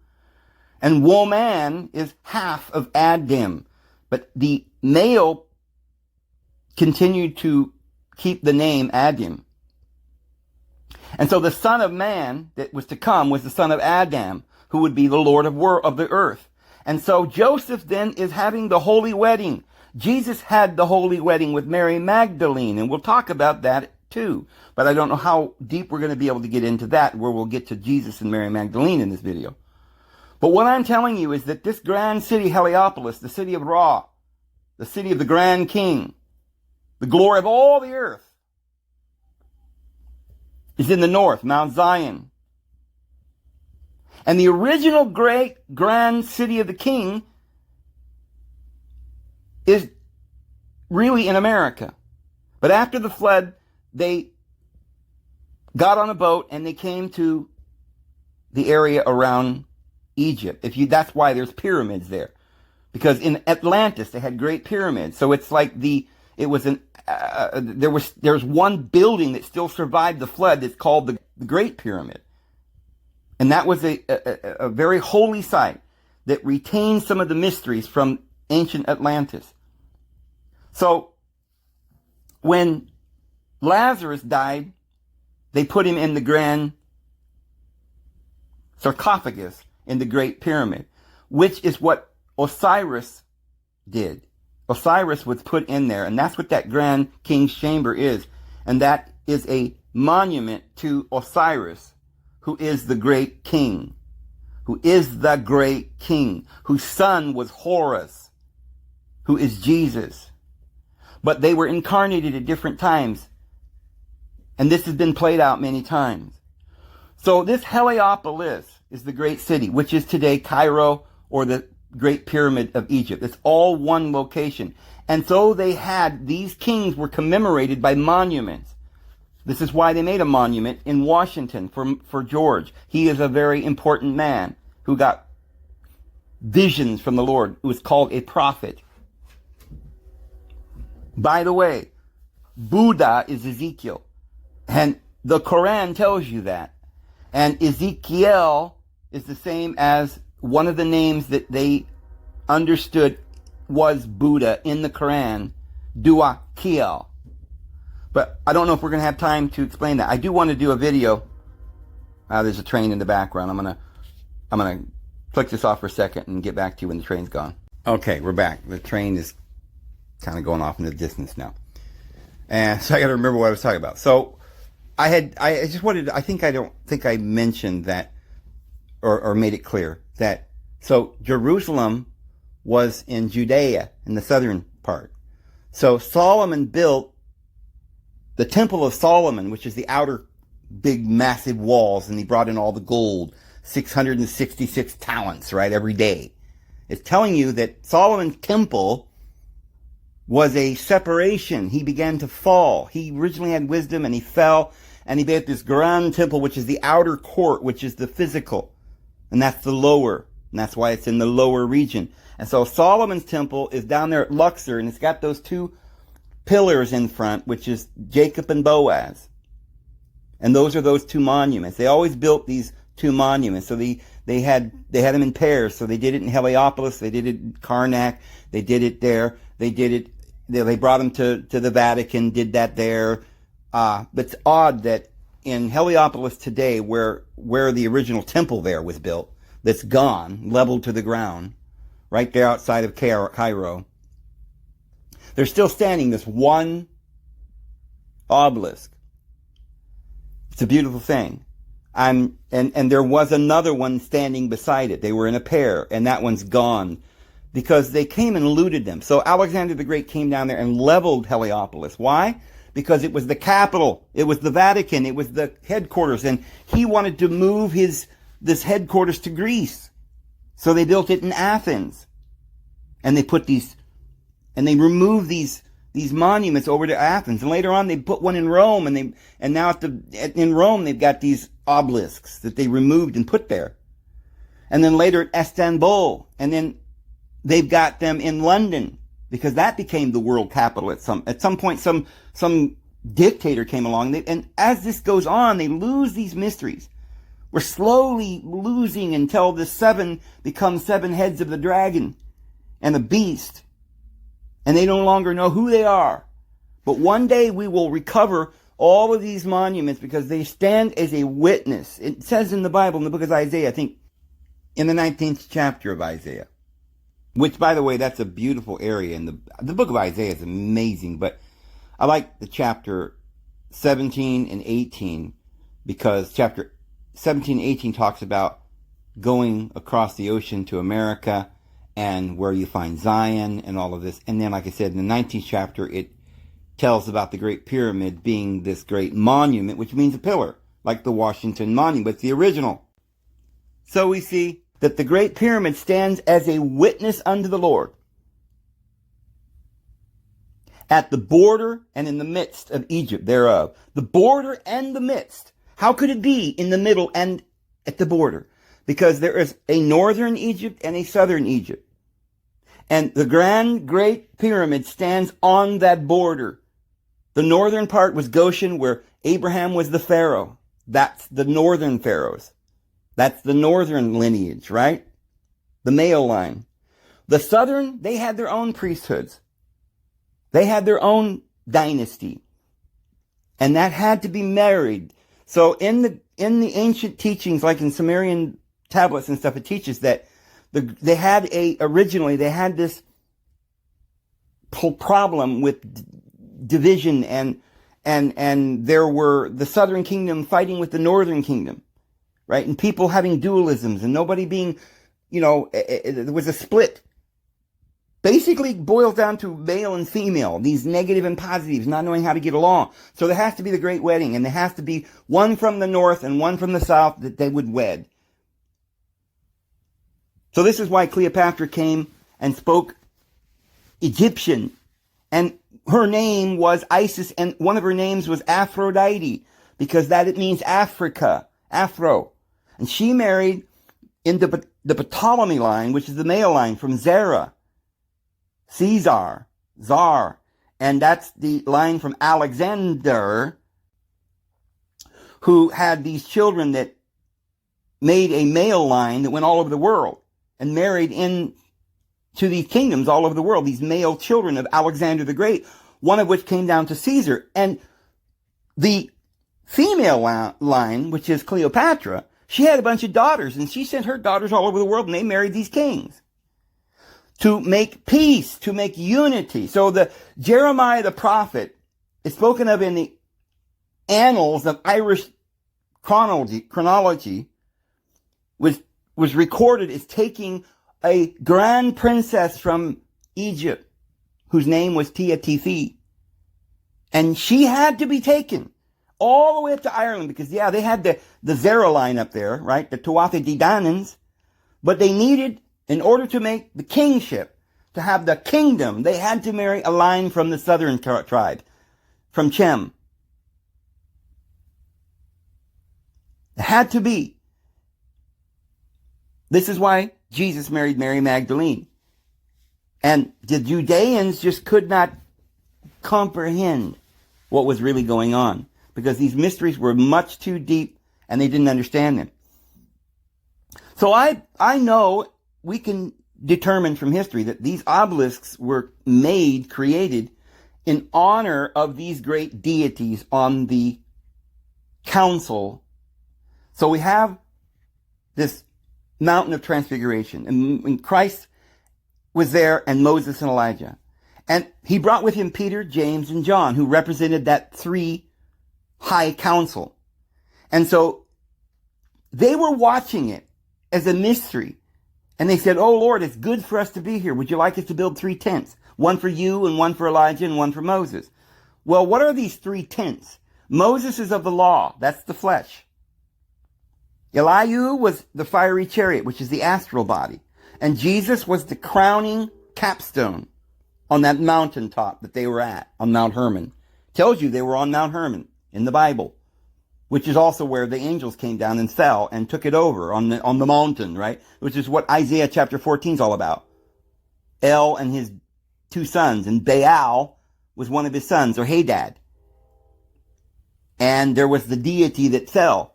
And woman is half of Adam. But the male continued to keep the name Adam. And so the son of man that was to come was the son of Adam, who would be the Lord of the earth. And so Joseph then is having the holy wedding. Jesus had the holy wedding with Mary Magdalene, and we'll talk about that too. But I don't know how deep we're going to be able to get into that, where we'll get to Jesus and Mary Magdalene in this video. But what I'm telling you is that this grand city, Heliopolis, the city of Ra, the city of the grand king, the glory of all the earth, is in the north, Mount Zion. And the original great grand city of the king is really in America. But after the flood, they got on a boat and they came to the area around Egypt. That's why there's pyramids there. Because in Atlantis, they had great pyramids. So it's like there's one building that still survived the flood that's called the Great Pyramid. And that was a very holy site that retained some of the mysteries from ancient Atlantis. So when Lazarus died, they put him in the grand sarcophagus in the Great Pyramid, which is what Osiris did. Osiris was put in there, and that's what that grand king's chamber is. And that is a monument to Osiris, who is the great king, whose son was Horus, who is Jesus. But they were incarnated at different times, and this has been played out many times. So this Heliopolis is the great city, which is today Cairo or the Great Pyramid of Egypt. It's all one location. And so these kings were commemorated by monuments. This is why they made a monument in Washington for George. He is a very important man who got visions from the Lord, who is called a prophet. By the way, Buddha is Ezekiel. And the Quran tells you that. And Ezekiel is the same as one of the names that they understood was Buddha in the Quran, Duakiel. But I don't know if we're going to have time to explain that. I do want to do a video. There's a train in the background. I'm gonna click this off for a second and get back to you when the train's gone. Okay, we're back. The train is kind of going off in the distance now. And so I got to remember what I was talking about. So I don't think I mentioned that or made it clear that, so Jerusalem was in Judea, in the southern part. So Solomon built the Temple of Solomon, which is the outer big massive walls, and he brought in all the gold, 666 talents, right, every day. It's telling you that Solomon's temple was a separation. He began to fall. He originally had wisdom and he fell, and he built this grand temple, which is the outer court, which is the physical. And that's the lower. And that's why it's in the lower region. And so Solomon's temple is down there at Luxor, and it's got those two pillars in front, which is Jacob and Boaz. And those are those two monuments. They always built these two monuments. So they had them in pairs. So they did it in Heliopolis, they did it in Karnak, they did it there, they brought them to the Vatican, did that there. But it's odd that in Heliopolis today, where the original temple there was built, that's gone, leveled to the ground, right there outside of Cairo, there's still standing this one obelisk. It's a beautiful thing. And there was another one standing beside it. They were in a pair, and that one's gone because they came and looted them. So Alexander the Great came down there and leveled Heliopolis. Why? Because it was the capital. It was the Vatican. It was the headquarters. And he wanted to move this headquarters to Greece. So they built it in Athens. And they removed these monuments over to Athens. And later on they put one in Rome, and now in Rome they've got these obelisks that they removed and put there. And then later at Istanbul, and then they've got them in London, because that became the world capital at some point. Some dictator came along, and as this goes on, they lose these mysteries. We're slowly losing until the 7 becomes 7 heads of the dragon and the beast, and they no longer know who they are. But one day we will recover all of these monuments because they stand as a witness. It says in the Bible, in the book of Isaiah, I think in the 19th chapter of Isaiah, which, by the way, that's a beautiful area. And the book of Isaiah is amazing, but I like the chapter 17 and 18 because chapter 17 and 18 talks about going across the ocean to America and where you find Zion and all of this. And then, like I said, in the 19th chapter, it tells about the Great Pyramid being this great monument, which means a pillar, like the Washington Monument, but it's the original. So we see that the Great Pyramid stands as a witness unto the Lord at the border and in the midst of Egypt thereof. The border and the midst. How could it be in the middle and at the border? Because there is a northern Egypt and a southern Egypt. And the Great Pyramid stands on that border. The northern part was Goshen, where Abraham was the Pharaoh. That's the northern pharaohs. That's the northern lineage, right? The male line. The southern, they had their own priesthoods. They had their own dynasty. And that had to be married. So in the ancient teachings, like in Sumerian tablets and stuff, it teaches that they had this problem with division, and there were the southern kingdom fighting with the northern kingdom. Right? And people having dualisms and nobody being, there was a split. Basically boils down to male and female, these negative and positives, not knowing how to get along. So there has to be the great wedding, and there has to be one from the north and one from the south that they would wed. So this is why Cleopatra came and spoke Egyptian, and her name was Isis, and one of her names was Aphrodite, because it means Africa, Afro. And she married in the Ptolemy line, which is the male line, from Zara, Caesar, Czar. And that's the line from Alexander, who had these children that made a male line that went all over the world and married into these kingdoms all over the world, these male children of Alexander the Great, one of which came down to Caesar. And the female line, which is Cleopatra, she had a bunch of daughters, and she sent her daughters all over the world, and they married these kings to make peace, to make unity. So the Jeremiah the prophet is spoken of in the annals of Irish chronology, was recorded as taking a grand princess from Egypt, whose name was Tia Tithi, and she had to be taken all the way up to Ireland, because, they had the Zara line up there, right? The Tuatha De Dananns. But they needed, in order to make the kingship, to have the kingdom, they had to marry a line from the southern tribe, from Chem. It had to be. This is why Jesus married Mary Magdalene. And the Judeans just could not comprehend what was really going on, because these mysteries were much too deep and they didn't understand them. So I know we can determine from history that these obelisks were created in honor of these great deities on the council. So we have this mountain of transfiguration, and Christ was there, and Moses and Elijah. And he brought with him Peter, James, and John, who represented that three high council. And so they were watching it as a mystery. And they said, "Oh Lord, it's good for us to be here. Would you like us to build 3 tents? One for you, and one for Elijah, and one for Moses." Well, what are these 3 tents? Moses is of the law. That's the flesh. Elihu was the fiery chariot, which is the astral body. And Jesus was the crowning capstone on that mountaintop that they were at, on Mount Hermon. Tells you they were on Mount Hermon in the Bible, which is also where the angels came down and fell and took it over on the mountain, right? Which is what Isaiah chapter 14 is all about. El and his 2 sons, and Baal was one of his sons, or Hadad. And there was the deity that fell,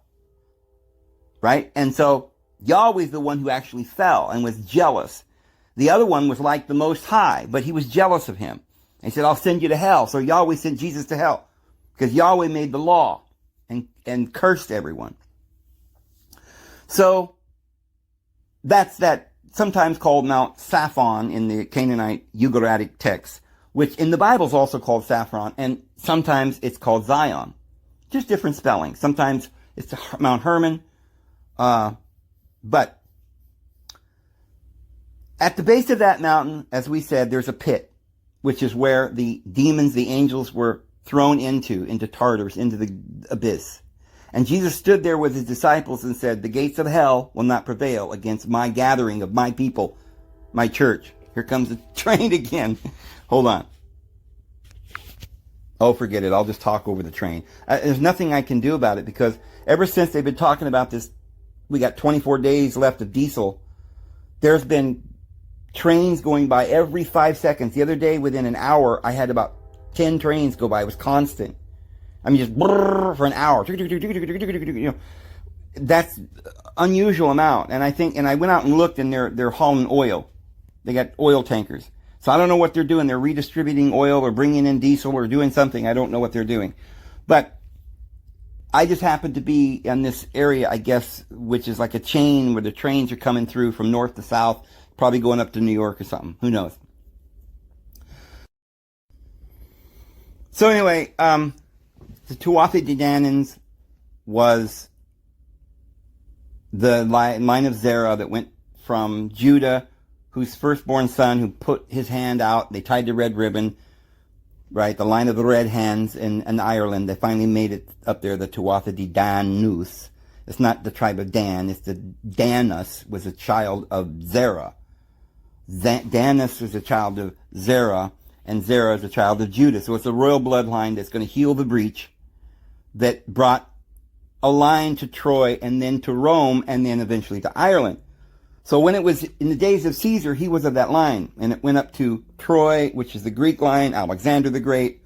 right? And so Yahweh's the one who actually fell and was jealous. The other one was like the Most High, but he was jealous of him. And he said, "I'll send you to hell." So Yahweh sent Jesus to hell because Yahweh made the law and cursed everyone. So that's that, sometimes called Mount Saphon in the Canaanite Ugaritic text, which in the Bible is also called Saffron, and sometimes it's called Zion. Just different spelling. Sometimes it's Mount Hermon, but at the base of that mountain, as we said, there's a pit, which is where the demons, the angels, were thrown into Tartarus, into the abyss. And Jesus stood there with his disciples and said, "The gates of hell will not prevail against my gathering of my people, my church." Here comes the train again. Hold on. Oh, forget it. I'll just talk over the train. There's nothing I can do about it, because ever since they've been talking about this, we got 24 days left of diesel. There's been trains going by every 5 seconds. The other day, within an hour, I had about 10 trains go by. It was constant. I mean, just for an hour. You know, that's unusual amount. And I went out and looked, and they're hauling oil. They got oil tankers. So I don't know what they're doing. They're redistributing oil or bringing in diesel or doing something. I don't know what they're doing. But I just happened to be in this area, I guess, which is like a chain where the trains are coming through from north to south, probably going up to New York or something. Who knows? So anyway, the Tuatha De Dananns was the line of Zerah that went from Judah, whose firstborn son, who put his hand out. They tied the red ribbon, right? The line of the red hands in Ireland. They finally made it up there, the Tuatha De Dananns. It's not the tribe of Dan. It's the Danus was a child of Zerah. Danus was a child of Zerah, and Zerah is a child of Judah. So it's a royal bloodline that's going to heal the breach that brought a line to Troy, and then to Rome, and then eventually to Ireland. So when it was in the days of Caesar, he was of that line, and it went up to Troy, which is the Greek line, Alexander the Great,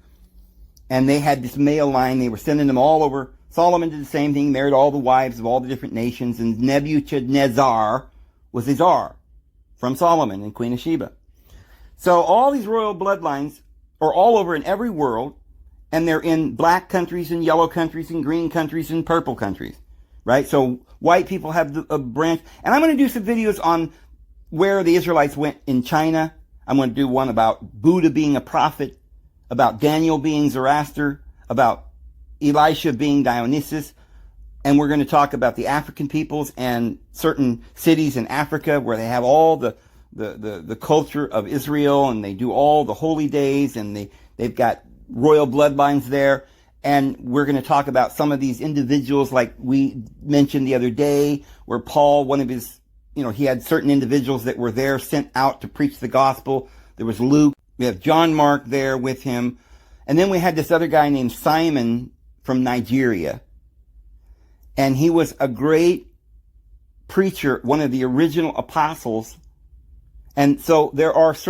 and they had this male line. They were sending them all over. Solomon did the same thing, married all the wives of all the different nations, and Nebuchadnezzar was a czar from Solomon and Queen of Sheba. So all these royal bloodlines are all over in every world, and they're in black countries and yellow countries and green countries and purple countries, right? So white people have a branch. And I'm going to do some videos on where the Israelites went in China. I'm going to do one about Buddha being a prophet, about Daniel being Zoroaster, about Elisha being Dionysus. And we're going to talk about the African peoples and certain cities in Africa where they have all the culture of Israel, and they do all the holy days, and they've got royal bloodlines there. And we're going to talk about some of these individuals, like we mentioned the other day, where Paul, one of his, he had certain individuals that were there sent out to preach the gospel. There was Luke. We have John Mark there with him. And then we had this other guy named Simon from Nigeria. And he was a great preacher, one of the original apostles. And so there's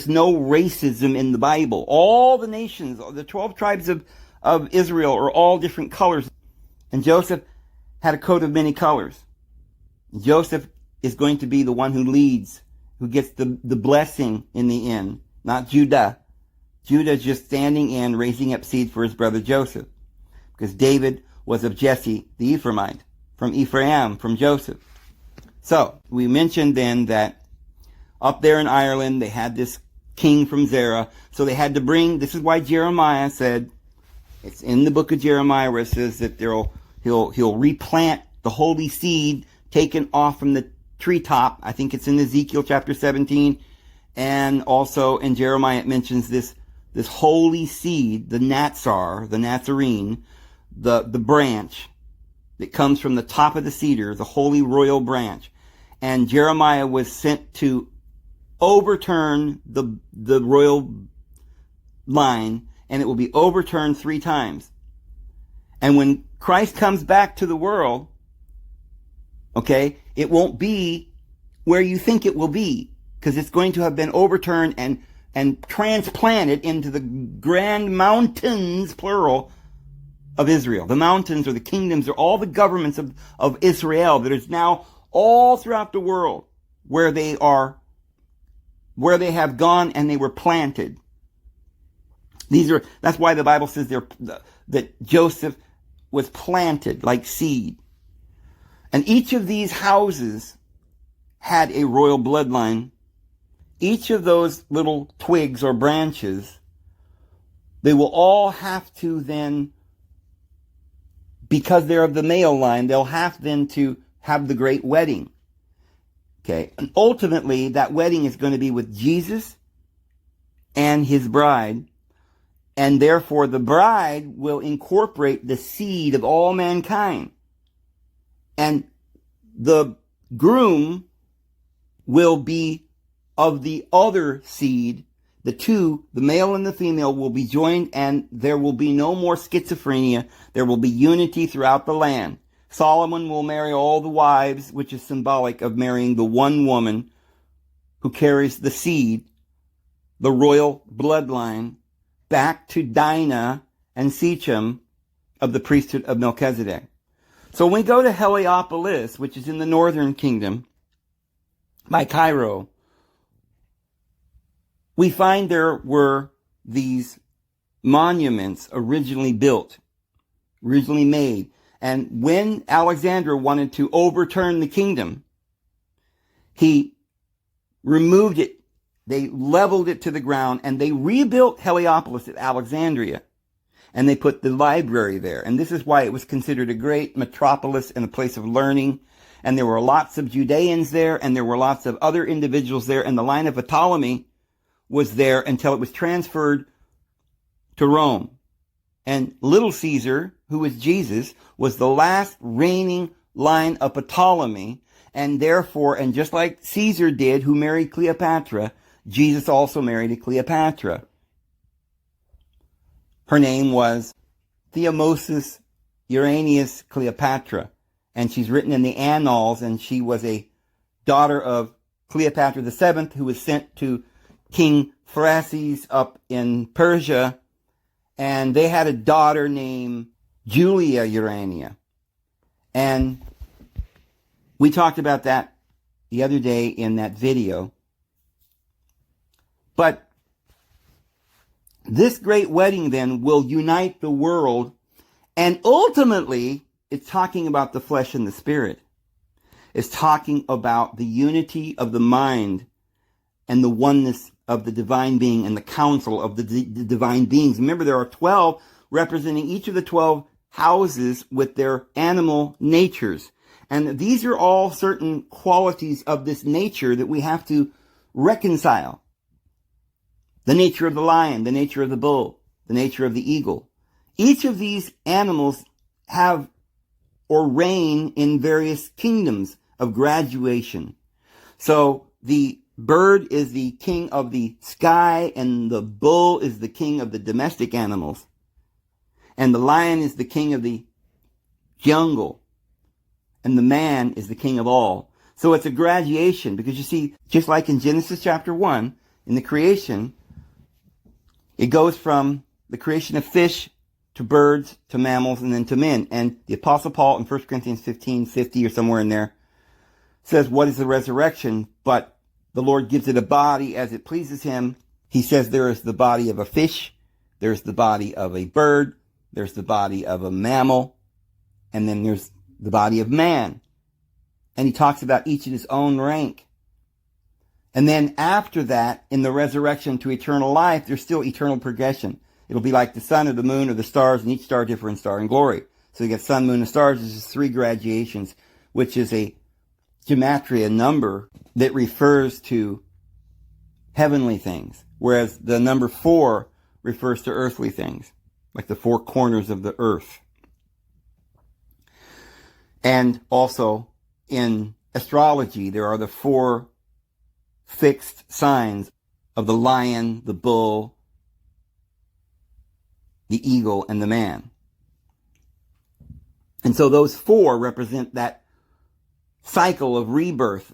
no racism in the Bible. All the nations, the 12 tribes of Israel are all different colors. And Joseph had a coat of many colors. Joseph is going to be the one who leads, who gets the blessing in the end, not Judah. Judah just standing in, raising up seed for his brother Joseph. Because David was of Jesse the Ephraimite, from Ephraim, from Joseph. So, we mentioned then that up there in Ireland, they had this king from Zerah. So they had to bring, this is why Jeremiah said, it's in the book of Jeremiah where it says that he'll replant the holy seed taken off from the treetop. I think it's in Ezekiel chapter 17. And also in Jeremiah it mentions this holy seed, the Natsar, the Nazarene, the branch that comes from the top of the cedar, the holy royal branch. And Jeremiah was sent to overturn the royal line, and it will be overturned 3 times. And when Christ comes back to the world, okay, it won't be where you think it will be, because it's going to have been overturned and transplanted into the grand mountains, plural, of Israel. The mountains or the kingdoms are all the governments of Israel that is now all throughout the world where they have gone and they were planted. That's why the Bible says that Joseph was planted like seed. And each of these houses had a royal bloodline. Each of those little twigs or branches, they will all have to then, because they're of the male line, they'll have then to have the great wedding. Okay. And ultimately, that wedding is going to be with Jesus and his bride. And therefore, the bride will incorporate the seed of all mankind. And the groom will be of the other seed. The two, the male and the female, will be joined, and there will be no more schizophrenia. There will be unity throughout the land. Solomon will marry all the wives, which is symbolic of marrying the one woman who carries the seed, the royal bloodline, back to Dinah and Shechem of the priesthood of Melchizedek. So when we go to Heliopolis, which is in the northern kingdom, by Cairo, we find there were these monuments originally built, originally made. And when Alexander wanted to overturn the kingdom, he removed it. They leveled it to the ground, and they rebuilt Heliopolis at Alexandria. And they put the library there. And this is why it was considered a great metropolis and a place of learning. And there were lots of Judeans there, and there were lots of other individuals there. And the line of Ptolemy was there until it was transferred to Rome. And little Caesar, who was Jesus, was the last reigning line of Ptolemy. And therefore, and just like Caesar did, who married Cleopatra, Jesus also married a Cleopatra. Her name was Theomosis Uranius Cleopatra. And she's written in the Annals, and she was a daughter of Cleopatra VII, who was sent to King Phraases up in Persia. And they had a daughter named Julia Urania. And we talked about that the other day in that video. But this great wedding then will unite the world, and ultimately it's talking about the flesh and the spirit. It's talking about the unity of the mind and the oneness of the divine being and the council of the divine beings. Remember, there are 12 representing each of the 12 houses with their animal natures. And these are all certain qualities of this nature that we have to reconcile. The nature of the lion, the nature of the bull, the nature of the eagle. Each of these animals have or reign in various kingdoms of graduation. So the bird is the king of the sky, and the bull is the king of the domestic animals. And the lion is the king of the jungle. And the man is the king of all. So it's a graduation, because you see, just like in Genesis chapter 1, in the creation, it goes from the creation of fish to birds to mammals and then to men. And the Apostle Paul in 1 Corinthians 15:50 or somewhere in there says, what is the resurrection? But the Lord gives it a body as it pleases him. He says there is the body of a fish, there's the body of a bird, there's the body of a mammal, and then there's the body of man. And he talks about each in his own rank. And then after that, in the resurrection to eternal life, there's still eternal progression. It'll be like the sun or the moon or the stars, and each star different star in glory. So you get sun, moon, and stars. There's just 3 gradations, which is a gematria number that refers to heavenly things, whereas the number 4 refers to earthly things, like the 4 corners of the earth. And also in astrology, there are the 4 fixed signs of the lion, the bull, the eagle, and the man. And so those 4 represent that cycle of rebirth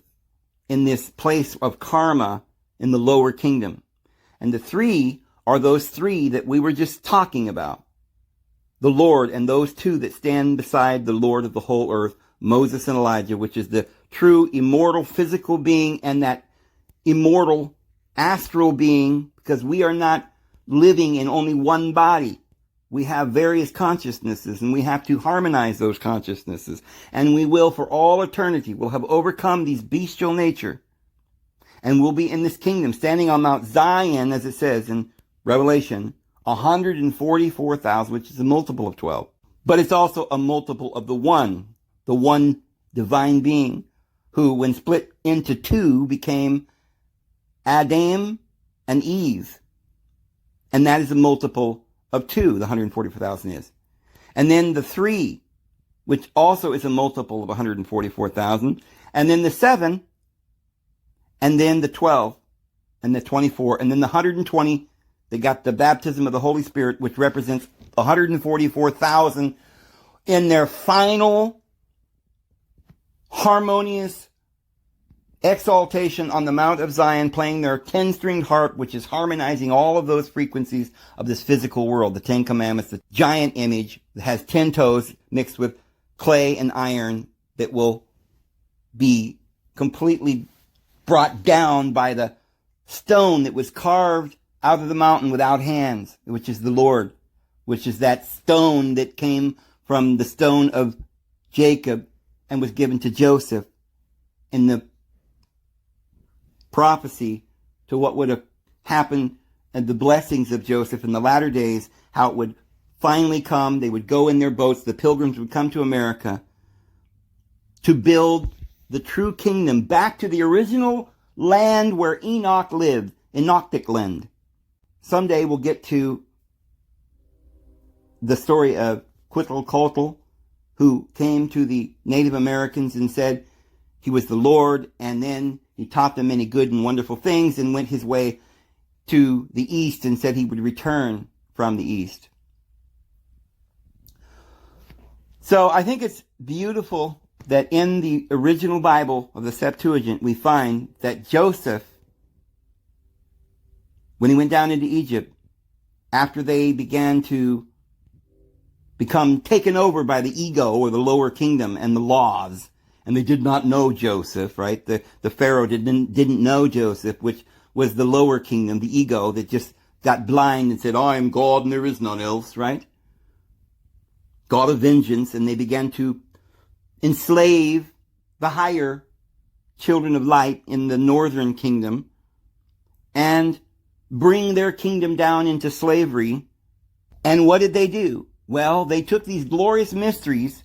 in this place of karma in the lower kingdom. And the 3 are those 3 that we were just talking about. The Lord and those 2 that stand beside the Lord of the whole earth, Moses and Elijah, which is the true immortal physical being and that immortal astral being, because we are not living in only one body. We have various consciousnesses, and we have to harmonize those consciousnesses. And we will, for all eternity, will have overcome these bestial nature. And we'll be in this kingdom, standing on Mount Zion, as it says in Revelation, 144,000, which is a multiple of 12. But it's also a multiple of the one divine being, who, when split into 2, became Adam and Eve. And that is a multiple of 2, the 144,000 is. And then the 3, which also is a multiple of 144,000. And then the 7, and then the 12, and the 24, and then the 120, they got the baptism of the Holy Spirit, which represents 144,000 in their final harmonious exaltation on the Mount of Zion, playing their 10-stringed harp, which is harmonizing all of those frequencies of this physical world. The 10 Commandments, the giant image that has 10 toes mixed with clay and iron that will be completely brought down by the stone that was carved out of the mountain without hands, which is the Lord, which is that stone that came from the stone of Jacob and was given to Joseph in the prophecy to what would have happened and the blessings of Joseph in the latter days, how it would finally come. They would go in their boats. The pilgrims would come to America to build the true kingdom back to the original land where Enoch lived, Enochic land. Someday we'll get to the story of Quetzalcoatl, who came to the Native Americans and said he was the Lord, and then he taught them many good and wonderful things and went his way to the east and said he would return from the east. So I think it's beautiful that in the original Bible of the Septuagint, we find that Joseph, when he went down into Egypt, after they began to become taken over by the ego or the lower kingdom and the laws, and they did not know Joseph, right? The Pharaoh didn't know Joseph, which was the lower kingdom, the ego that just got blind and said, I am God and there is none else, right? God of vengeance. And they began to enslave the higher children of light in the northern kingdom and bring their kingdom down into slavery. And what did they do? Well, they took these glorious mysteries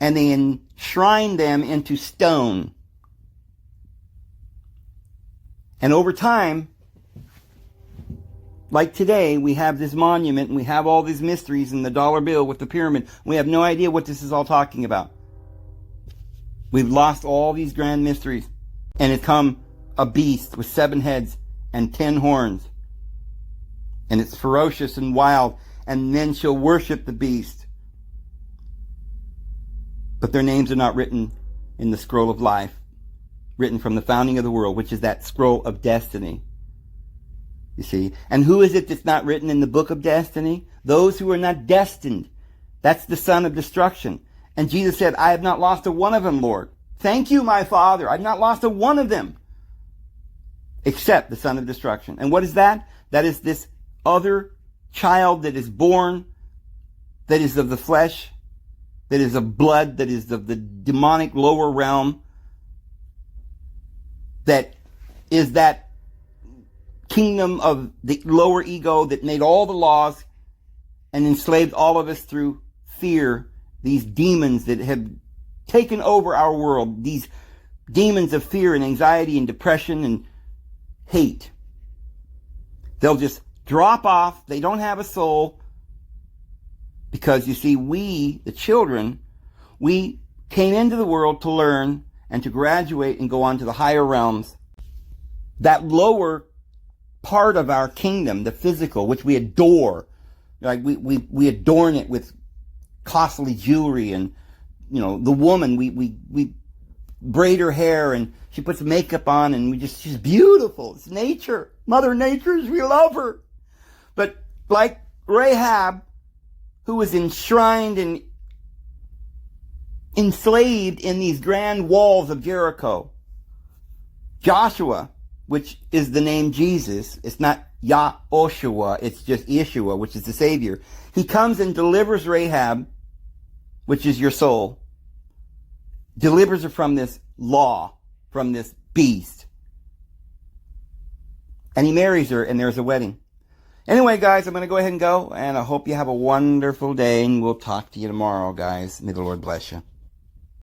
and they enshrined them into stone. And over time, like today, we have this monument and we have all these mysteries in the dollar bill with the pyramid. We have no idea what this is all talking about. We've lost all these grand mysteries. And it's come a beast with 7 heads and 10 horns. And it's ferocious and wild. And men shall worship the beast. But their names are not written in the scroll of life, written from the founding of the world, which is that scroll of destiny. You see? And who is it that's not written in the book of destiny? Those who are not destined. That's the son of destruction. And Jesus said, I have not lost a one of them, Lord. Thank you, my Father. I've not lost a one of them, except the son of destruction. And what is that? That is this other child that is born, that is of the flesh, that is of blood, that is of the demonic lower realm, that is that kingdom of the lower ego that made all the laws and enslaved all of us through fear. These demons that have taken over our world, these demons of fear and anxiety and depression and hate. They'll just drop off. They don't have a soul. Because you see, we, the children, we came into the world to learn and to graduate and go on to the higher realms. That lower part of our kingdom, the physical, which we adore, like we adorn it with costly jewelry, and the woman, we braid her hair and she puts makeup on, and she's beautiful. It's nature. Mother Nature's, we love her. But like Rahab, who was enshrined and enslaved in these grand walls of Jericho. Joshua, which is the name Jesus, it's not Yahoshua, it's just Yeshua, which is the Savior. He comes and delivers Rahab, which is your soul, delivers her from this law, from this beast. And he marries her, and there's a wedding. Anyway, guys, I'm going to go ahead and go, and I hope you have a wonderful day, and we'll talk to you tomorrow, guys. May the Lord bless you.